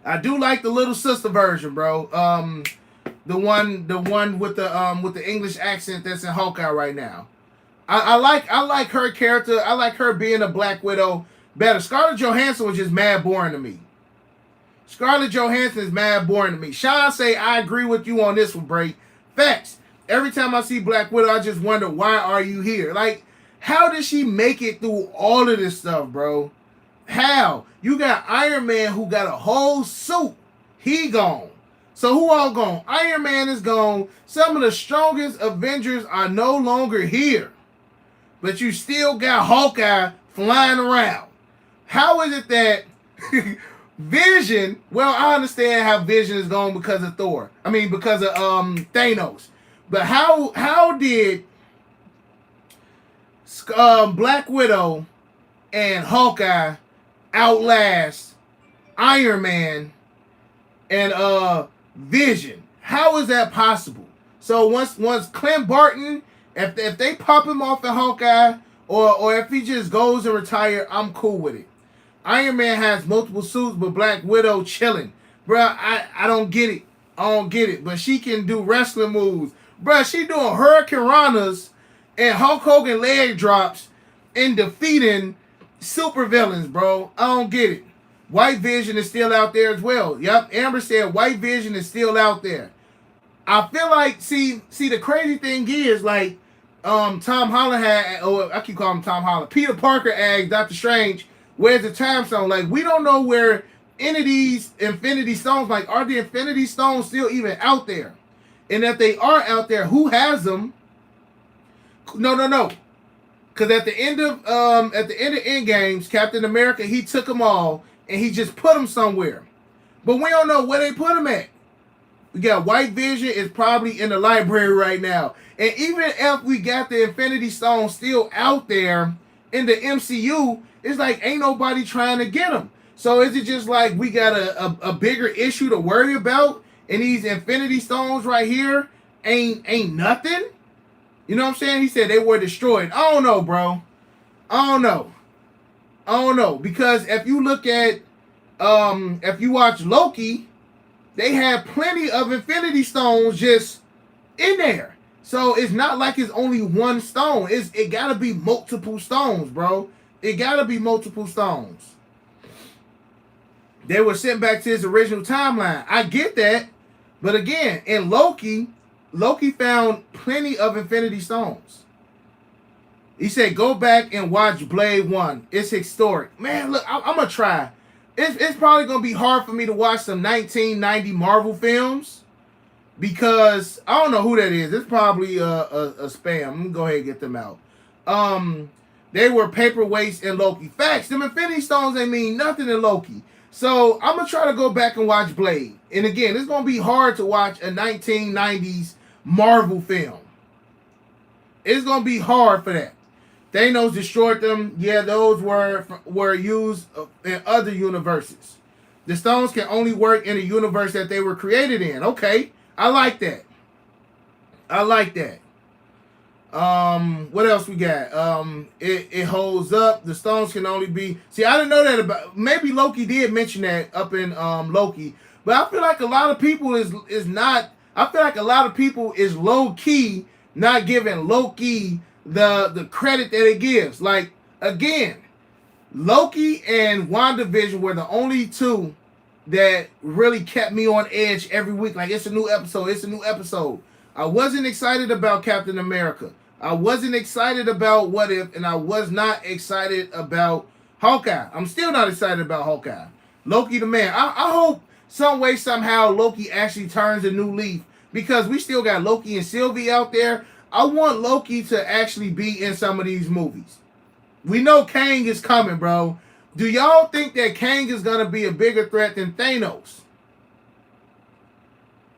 I do like the little sister version, bro. The one with the English accent that's in Hawkeye right now. I like her character. I like her being a Black Widow better. Scarlett Johansson was just mad boring to me. Scarlett Johansson is mad boring to me. Sean say I agree with you on this one, Bray. Facts. Every time I see Black Widow, I just wonder, why are you here? Like, how did she make it through all of this stuff, bro? How? You got Iron Man who got a whole suit. He gone. So who all gone? Iron Man is gone. Some of the strongest Avengers are no longer here. But you still got Hawkeye flying around. How is it that Vision, well, I understand how Vision is gone because of Thor. I mean, because of Thanos. But how did Black Widow and Hawkeye outlast Iron Man and Vision? How is that possible? So once Clint Barton, if they pop him off at Hawkeye, or if he just goes and retire, I'm cool with it. Iron Man has multiple suits, but Black Widow chilling. Bruh, I don't get it. I don't get it. But she can do wrestling moves. Bruh, she doing Hurricane Ranas and Hulk Hogan leg drops in defeating supervillains, bro. I don't get it. White Vision is still out there as well. Yep, Amber said White Vision is still out there. I feel like see the crazy thing is like Tom Holland had, or I keep calling him Tom Holland. Peter Parker asked Doctor Strange, "Where's the time stone?" Like we don't know where any of these Infinity Stones. Like are the Infinity Stones still even out there? And if they are out there, who has them? No. Because at the end of Endgames, Captain America, he took them all and he just put them somewhere. But we don't know where they put them at. We got White Vision is probably in the library right now. And even if we got the Infinity Stone still out there in the MCU, it's like ain't nobody trying to get them. So is it just like we got a bigger issue to worry about? And these Infinity Stones right here ain't nothing? You know what I'm saying? He said they were destroyed. I don't know, bro. I don't know. Because if you look at if you watch Loki, they have plenty of Infinity Stones just in there. So it's not like it's only one stone. It gotta be multiple stones, bro. It gotta be multiple stones. They were sent back to his original timeline. I get that. But again, in Loki found plenty of Infinity Stones. He said, go back and watch Blade 1. It's historic. Man, look, I'm going to try. It's probably going to be hard for me to watch some 1990 Marvel films because I don't know who that is. It's probably a spam. I'm going to go ahead and get them out. They were paperweights in Loki. Facts. Them Infinity Stones ain't mean nothing in Loki. So I'm going to try to go back and watch Blade. And again, it's going to be hard to watch a 1990s Marvel film. It's going to be hard for that. Thanos destroyed them. Yeah, those were used in other universes. The stones can only work in the universe that they were created in. Okay, I like that. What else we got? It holds up. The stones can only be. See, I didn't know that about. Maybe Loki did mention that up in Loki, but I feel like a lot of people is not. I feel like a lot of people is low key not giving Loki the credit that it gives. Like again, Loki and WandaVision were the only two that really kept me on edge every week. Like it's a new episode. I wasn't excited about Captain America. I wasn't excited about What If, and I was not excited about Hawkeye. I'm still not excited about Hawkeye. Loki the man. I hope some way, somehow, Loki actually turns a new leaf because we still got Loki and Sylvie out there. I want Loki to actually be in some of these movies. We know Kang is coming, bro. Do y'all think that Kang is going to be a bigger threat than Thanos?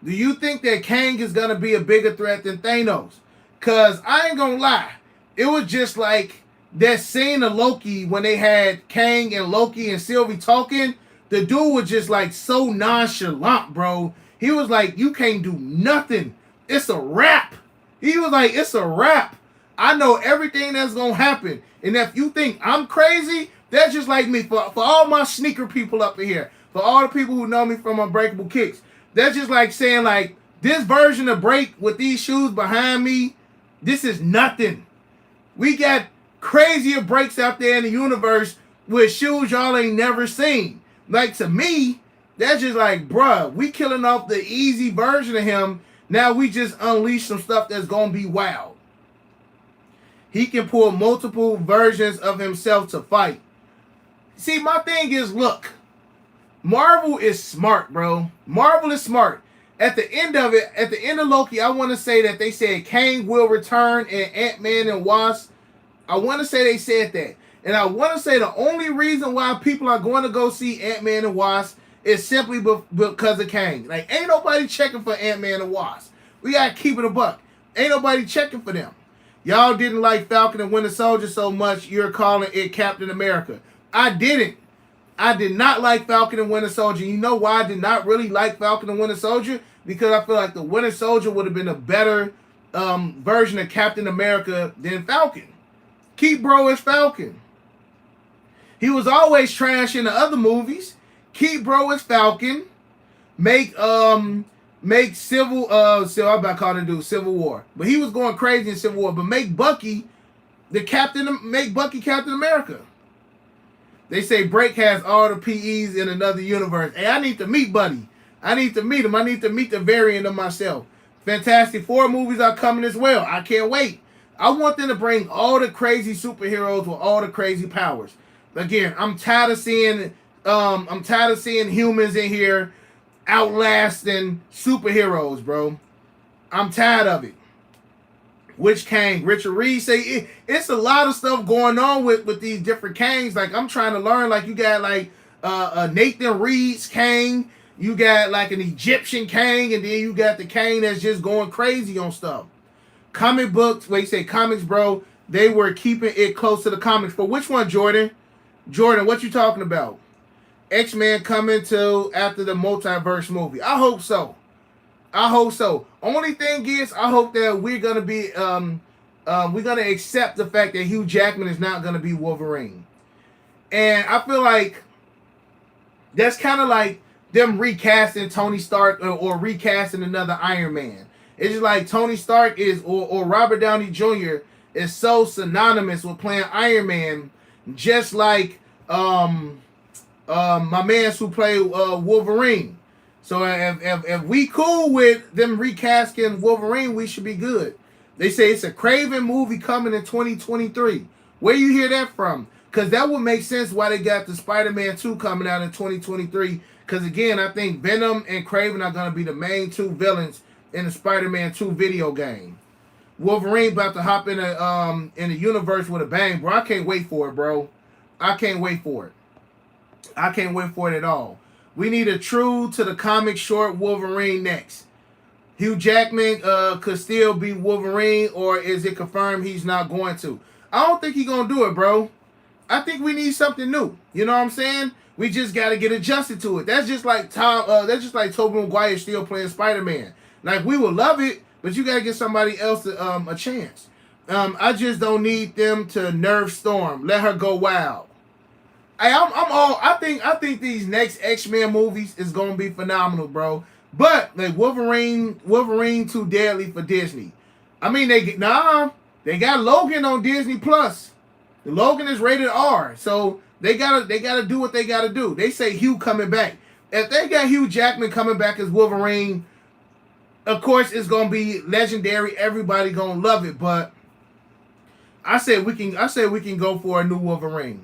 Do you think that Kang is going to be a bigger threat than Thanos? Because I ain't going to lie. It was just like that scene of Loki when they had Kang and Loki and Sylvie talking. The dude was just like so nonchalant, bro. He was like, you can't do nothing. It's a wrap. He was like, it's a wrap. I know everything that's going to happen. And if you think I'm crazy, that's just like me. For all my sneaker people up in here, for all the people who know me from Unbreakable Kicks, that's just like saying like, this version of Break with these shoes behind me, this is nothing. We got crazier breaks out there in the universe with shoes y'all ain't never seen. Like to me, that's just like, bruh, we killing off the easy version of him. Now we just unleash some stuff that's going to be wild. He can pull multiple versions of himself to fight. See, my thing is, look, Marvel is smart, bro. Marvel is smart. At the end of it, at the end of Loki, I want to say that they said Kang will return in Ant-Man and Wasp. I want to say they said that. And I want to say the only reason why people are going to go see Ant-Man and Wasp is simply because of Kang. Like, ain't nobody checking for Ant-Man and Wasp. We got to keep it a buck. Ain't nobody checking for them. Y'all didn't like Falcon and Winter Soldier so much, you're calling it Captain America. I didn't. I did not like Falcon and Winter Soldier. You know why I did not really like Falcon and Winter Soldier? Because I feel like the Winter Soldier would have been a better version of Captain America than Falcon. Keep bro as Falcon. He was always trash in the other movies. Keep bro as Falcon. Make make Civil so I'm about to call it dude Civil War. But he was going crazy in Civil War. But make Bucky Captain America. They say Break has all the PEs in another universe. Hey, I need to meet Buddy. I need to meet him. I need to meet the variant of myself. Fantastic Four movies are coming as well. I can't wait. I want them to bring all the crazy superheroes with all the crazy powers. Again, I'm tired of seeing humans in here outlasting superheroes, bro. I'm tired of it. Which Kang? Richard Reed say it's a lot of stuff going on with these different Kangs. Like I'm trying to learn. Like you got like Nathan Reed's Kang. You got like an Egyptian Kang, and then you got the Kang that's just going crazy on stuff. Comic books, wait, say comics, bro. They were keeping it close to the comics. For which one, Jordan? Jordan, what you talking about? X-Men coming to after the multiverse movie. I hope so. I hope so. Only thing is, I hope that we're gonna be we're gonna accept the fact that Hugh Jackman is not gonna be Wolverine. And I feel like that's kind of like them recasting Tony Stark or recasting another Iron Man. It's just like Tony Stark is or Robert Downey Jr. is so synonymous with playing Iron Man, just like my man who played Wolverine. So if we cool with them recasting Wolverine, we should be good. They say it's a Craven movie coming in 2023. Where you hear that from? Because that would make sense why they got the Spider-Man 2 coming out in 2023. Because again, I think Venom and Craven are going to be the main two villains in the Spider-Man 2 video game. Wolverine about to hop in the universe with a bang, bro. I can't wait for it, bro. I can't wait for it. I can't wait for it at all. We need a true to the comic short Wolverine next. Hugh Jackman could still be Wolverine, or is it confirmed he's not going to? I don't think he's going to do it, bro. I think we need something new. You know what I'm saying? We just got to get adjusted to it. That's just like Tobey Maguire still playing Spider-Man. Like, we would love it, but you got to give somebody else a chance. I just don't need them to nerf Storm. Let her go wild. I think these next X-Men movies is gonna be phenomenal, bro. But like Wolverine too deadly for Disney. I mean they got Logan on Disney Plus. Logan is rated R, so they gotta do what they gotta do. They say Hugh coming back. If they got Hugh Jackman coming back as Wolverine, of course it's gonna be legendary. Everybody gonna love it. But I said we can go for a new Wolverine.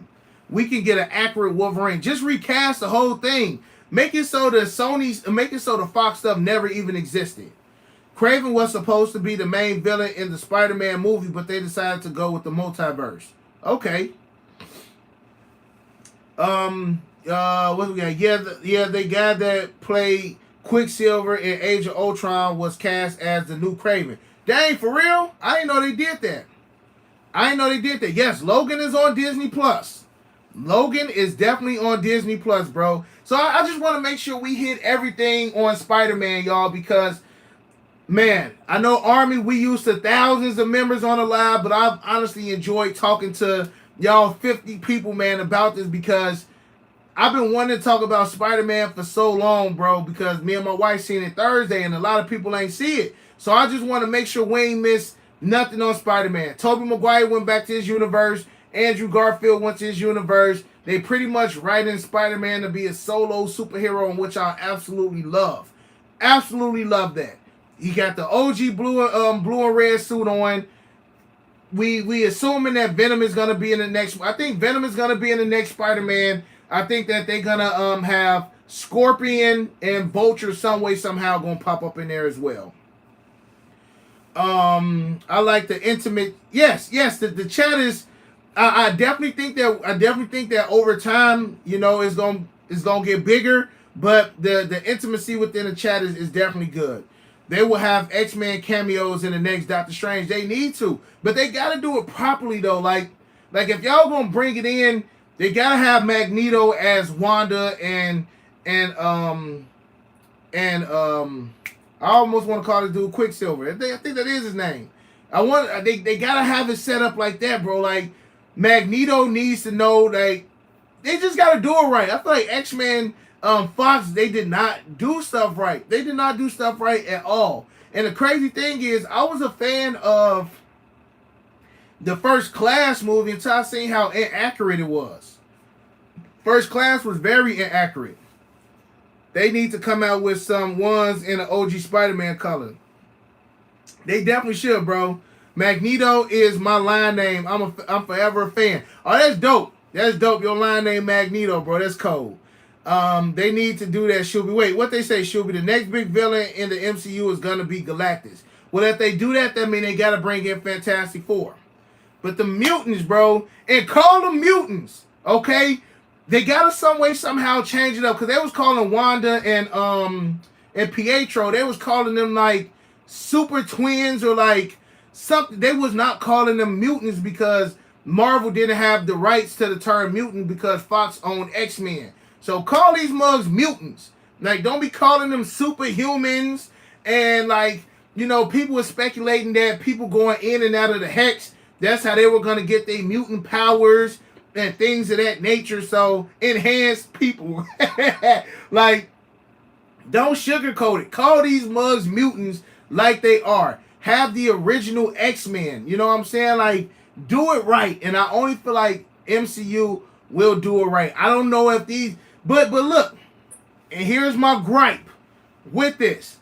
We can get an accurate Wolverine. Just recast the whole thing. Make it so the Fox stuff never even existed. Kraven was supposed to be the main villain in the Spider-Man movie, but they decided to go with the multiverse. Okay. What we got? Yeah, the guy that played Quicksilver in Age of Ultron was cast as the new Kraven. Dang, for real? I didn't know they did that. Yes, Logan is on Disney Plus. Logan is definitely on Disney Plus, bro. So I just want to make sure we hit everything on Spider-Man, y'all, because, man, I know Army, we used to thousands of members on the live, but I've honestly enjoyed talking to y'all 50 people, man, about this, because I've been wanting to talk about Spider-Man for so long, bro, because me and my wife seen it Thursday, and a lot of people ain't see it. So I just want to make sure we ain't miss nothing on Spider-Man. Tobey Maguire went back to his universe. Andrew Garfield went to his universe. They pretty much writing Spider-Man to be a solo superhero, in which I absolutely love. Absolutely love that. He got the OG blue and red suit on. We assuming that Venom is gonna be in the next. I think Venom is gonna be in the next Spider-Man. I think that they're gonna have Scorpion and Vulture some way somehow gonna pop up in there as well. I like the intimate. Yes. The chat is. I definitely think that over time, you know, it's gonna get bigger. But the intimacy within the chat is definitely good. They will have X-Men cameos in the next Doctor Strange. They need to, but they gotta do it properly though. Like if y'all gonna bring it in, they gotta have Magneto as Wanda and I almost want to call this dude Quicksilver. I think that is his name. They gotta have it set up like that, bro. Like Magneto needs to know, like, they just gotta do it right. I feel like X-Men Fox, they did not do stuff right. They did not do stuff right at all. And the crazy thing is, I was a fan of the First Class movie until I seen how inaccurate it was. First Class was very inaccurate. They need to come out with some ones in an OG Spider-Man color. They definitely should, bro. Magneto is my line name. I'm forever a fan. Oh, that's dope. That's dope. Your line name Magneto, bro. That's cold. They need to do that, Shuby. Wait, what they say, Shuby? The next big villain in the MCU is gonna be Galactus. Well, if they do that, that means they gotta bring in Fantastic Four. But the mutants, bro, and call them mutants, okay? They gotta some way somehow change it up, because they was calling Wanda and Pietro, they was calling them like super twins or like something. They was not calling them mutants because Marvel didn't have the rights to the term mutant because Fox owned X-Men. So call these mugs mutants. Like, don't be calling them superhumans. And like, you know, people were speculating that people going in and out of the Hex, that's how they were going to get their mutant powers and things of that nature. So enhanced people. Like, don't sugarcoat it. Call these mugs mutants like they are. Have the original X-Men. You know what I'm saying? Like, do it right. And I only feel like MCU will do it right. I don't know if these... But look, and here's my gripe with this.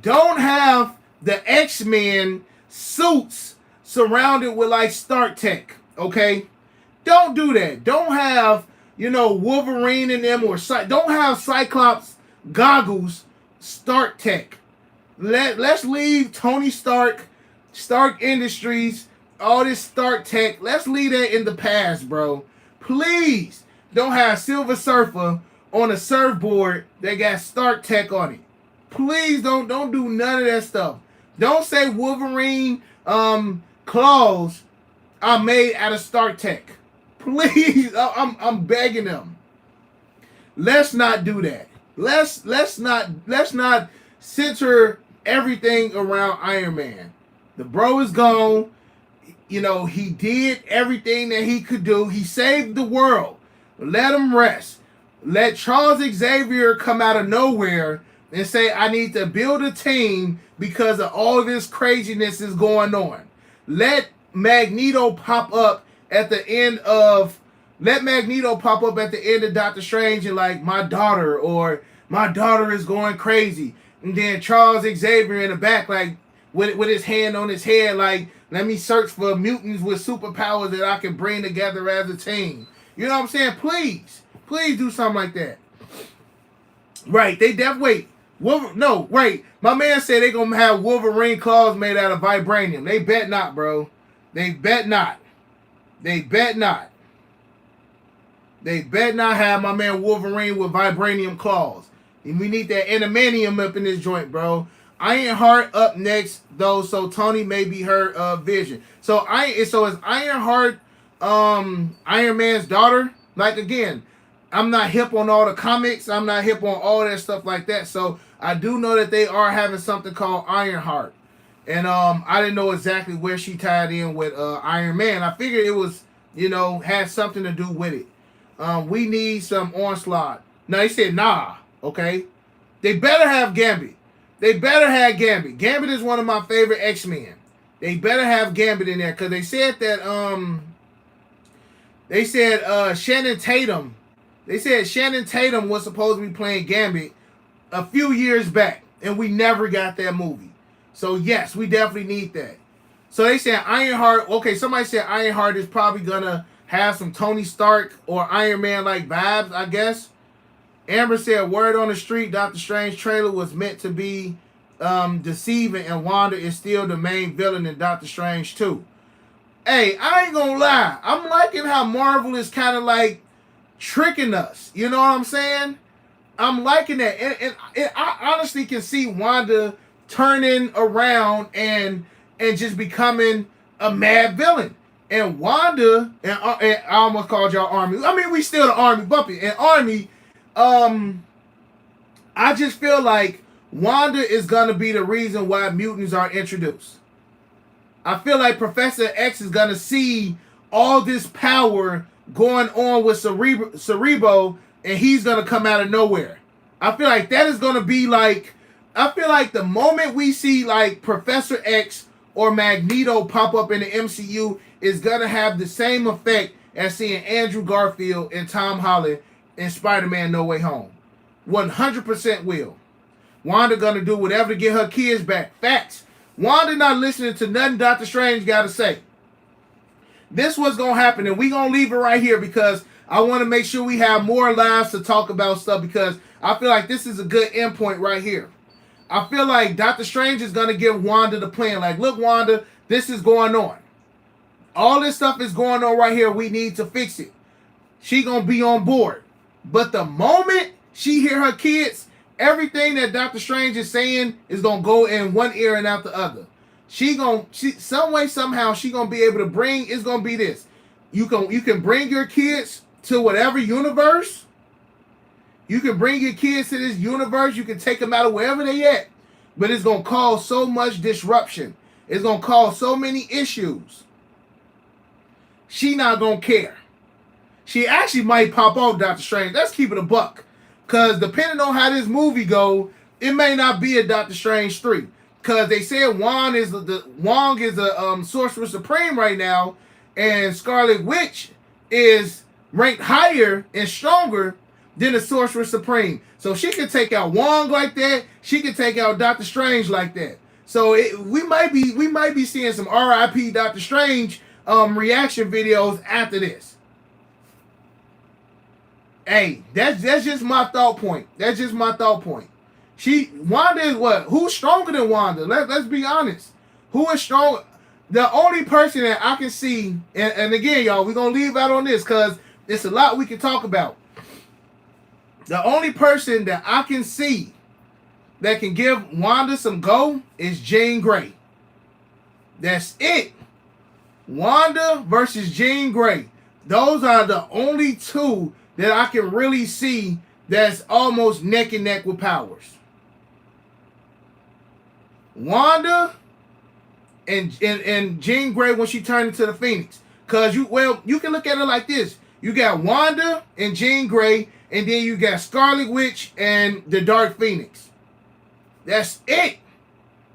Don't have the X-Men suits surrounded with like Stark Tech, okay? Don't do that. Don't have, you know, Wolverine in them or don't have Cyclops goggles Stark Tech. Let's leave Tony Stark, Stark Industries, all this Stark Tech. Let's leave that in the past, bro. Please. Don't have Silver Surfer on a surfboard that got Stark Tech on it. Please don't do none of that stuff. Don't say Wolverine claws are made out of Stark Tech. Please, I'm begging them. Let's not do that. Let's not center everything around Iron Man. The bro is gone. You know, he did everything that he could do. He saved the world. Let him rest. Let Charles Xavier come out of nowhere and say, I need to build a team because of all this craziness is going on. Let Magneto pop up at the end of Doctor Strange and like, my daughter is going crazy. And then Charles Xavier in the back, like with his hand on his head, like, let me search for mutants with superpowers that I can bring together as a team. You know what I'm saying? Please do something like that. Right, they definitely right. My man said they gonna have Wolverine claws made out of vibranium. They bet not, bro. They bet not. They bet not. They bet not have my man Wolverine with vibranium claws. And we need that adamantium up in this joint, bro. Ironheart up next though, so Tony may be her vision. So is Ironheart Iron Man's daughter? Like, again, I'm not hip on all the comics. I'm not hip on all that stuff like that. So I do know that they are having something called Ironheart. And I didn't know exactly where she tied in with Iron Man. I figured it was, you know, had something to do with it. We need some Onslaught. No, they said nah. Okay. They better have Gambit. They better have Gambit. Gambit is one of my favorite X-Men. They better have Gambit in there because they said that Shannon Tatum. They said Shannon Tatum was supposed to be playing Gambit a few years back, and we never got that movie. So yes, we definitely need that. So they said Ironheart. Okay, somebody said Ironheart is probably gonna have some Tony Stark or Iron Man like vibes, I guess. Amber said, word on the street, Doctor Strange trailer was meant to be deceiving, and Wanda is still the main villain in Doctor Strange 2. Hey, I ain't gonna lie. I'm liking how Marvel is kind of like tricking us. You know what I'm saying? I'm liking that. And I honestly can see Wanda turning around and just becoming a mad villain. And Wanda, and I almost called y'all Army. I mean, we still the Army, Bumpy. And Army, I just feel like Wanda is going to be the reason why mutants are introduced. I feel like Professor X is going to see all this power going on with Cerebro, and he's going to come out of nowhere. I feel like that is gonna be like, I feel like the moment we see like Professor X or Magneto pop up in the MCU is gonna have the same effect as seeing Andrew Garfield and Tom Holland in Spider-Man No Way Home. 100% will. Wanda gonna do whatever to get her kids back. Facts. Wanda not listening to nothing Doctor Strange gotta say. This was gonna happen, and we gonna leave it right here because I want to make sure we have more lives to talk about stuff, because I feel like this is a good endpoint right here. I feel like Doctor Strange is gonna give Wanda the plan. Like, look, Wanda, this is going on. All this stuff is going on right here. We need to fix it. She gonna be on board. But the moment she hear her kids, everything that Doctor Strange is saying is gonna go in one ear and out the other. She some way, somehow, she gonna be able to bring. It's gonna be this. You can bring your kids to whatever universe. You can bring your kids to this universe. You can take them out of wherever they at. But it's gonna cause so much disruption. It's gonna cause so many issues. She not gonna care. She actually might pop off Doctor Strange. Let's keep it a buck. Because depending on how this movie go, it may not be a Doctor Strange 3. Because they said Wong is a Sorcerer Supreme right now. And Scarlet Witch is ranked higher and stronger than the Sorcerer Supreme. So she can take out Wong like that. She can take out Doctor Strange like that. So we might be seeing some RIP Doctor Strange reaction videos after this. Hey, that's just my thought point. That's just my thought point. Wanda is what? Who's stronger than Wanda? Let's be honest. Who is strong? The only person that I can see, and again, y'all, we're gonna leave out on this because it's a lot we can talk about. The only person that I can see that can give Wanda some go is Jean Grey. That's it. Wanda versus Jean Grey. Those are the only two that I can really see that's almost neck and neck with powers. Wanda and Jean Grey when she turned into the Phoenix. Because you can look at it like this. You got Wanda and Jean Grey, and then you got Scarlet Witch and the Dark Phoenix. That's it.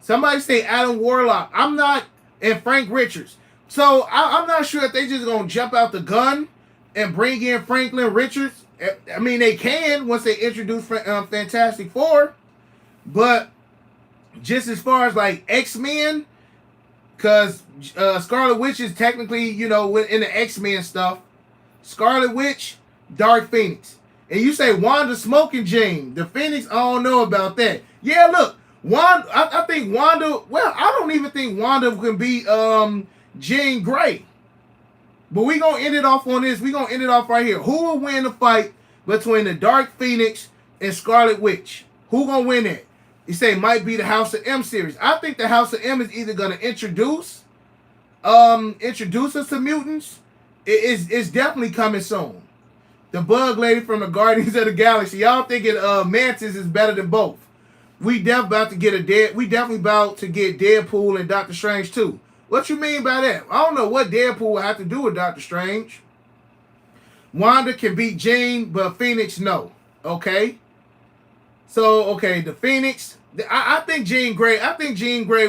Somebody say Adam Warlock. I'm not, and Frank Richards. So I'm not sure if they just gonna jump out the gun and bring in Franklin Richards. I mean, they can once they introduce Fantastic Four, but just as far as like X-Men, because Scarlet Witch is technically, in the X-Men stuff. Scarlet Witch, Dark Phoenix. And you say Wanda smoking Jean. The Phoenix, I don't know about that. Yeah, look, Wanda, I think Wanda, well, I don't even think Wanda can be Jean Grey. But we're going to end it off on this. We're going to end it off right here. Who will win the fight between the Dark Phoenix and Scarlet Witch? Who going to win it? You say it might be the House of M series. I think the House of M is either going to introduce us to mutants. It's definitely coming soon. The bug lady from the Guardians of the Galaxy. Y'all thinking Mantis is better than both. We definitely about to get Deadpool and Doctor Strange too. What you mean by that? I don't know what Deadpool will have to do with Doctor Strange. Wanda can beat Jean, but Phoenix no. Okay. So okay, the Phoenix. I think Jean Grey.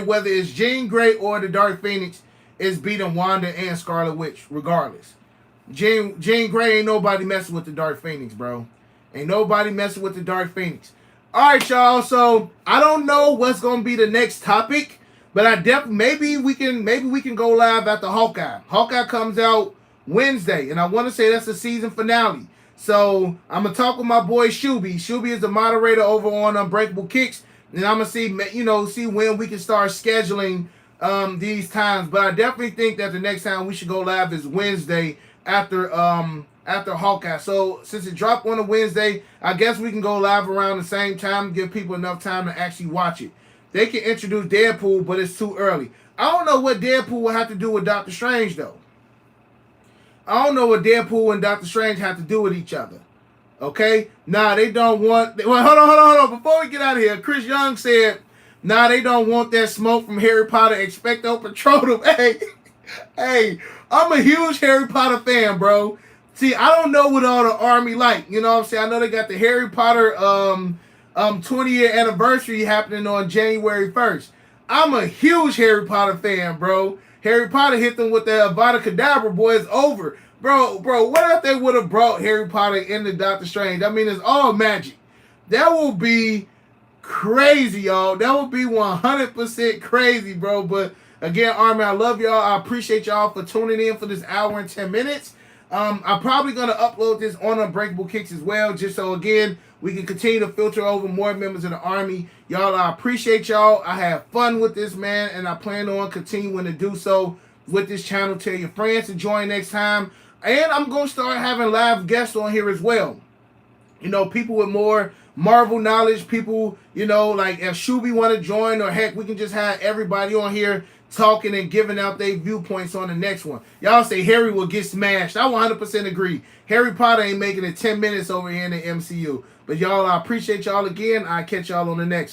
Whether it's Jean Grey or the Dark Phoenix, is beating Wanda and Scarlet Witch regardless. Jean Grey ain't nobody messing with the Dark Phoenix, bro. Ain't nobody messing with the Dark Phoenix. All right, y'all. So I don't know what's gonna be the next topic, but maybe we can go live after Hawkeye. Hawkeye comes out Wednesday, and I want to say that's the season finale. So I'm gonna talk with my boy Shuby. Shuby is the moderator over on Unbreakable Kicks, and I'm gonna see when we can start scheduling these times. But I definitely think that the next time we should go live is Wednesday after Hawkeye. So since it dropped on a Wednesday, I guess we can go live around the same time, give people enough time to actually watch it. They can introduce Deadpool, but it's too early. I don't know what Deadpool will have to do with Doctor Strange, though. I don't know what Deadpool and Doctor Strange have to do with each other. Okay? Nah, they don't want... Well, hold on. Before we get out of here, Chris Young said, nah, they don't want that smoke from Harry Potter. Expecto Patronum. Hey, I'm a huge Harry Potter fan, bro. See, I don't know what all the army like. You know what I'm saying? I know they got the Harry Potter 20-year anniversary happening on January 1st. I'm a huge Harry Potter fan, bro. Harry Potter hit them with the Avada Kedavra, boy. It's over. Bro, what if they would have brought Harry Potter into Doctor Strange? I mean, it's all magic. That will be crazy, y'all. That would be 100% crazy, bro. But again, Army, I love y'all. I appreciate y'all for tuning in for this hour and 10 minutes. I'm probably going to upload this on Unbreakable Kicks as well, just so, again, we can continue to filter over more members of the Army. Y'all, I appreciate y'all. I have fun with this, man, and I plan on continuing to do so with this channel. Tell your friends to join next time. And I'm going to start having live guests on here as well. You know, people with more Marvel knowledge, people, you know, like if Shuby want to join, or heck, we can just have everybody on here talking and giving out their viewpoints on the next one. Y'all say Harry will get smashed. I 100% agree. Harry Potter ain't making it 10 minutes over here in the MCU. But y'all, I appreciate y'all again. I'll catch y'all on the next one.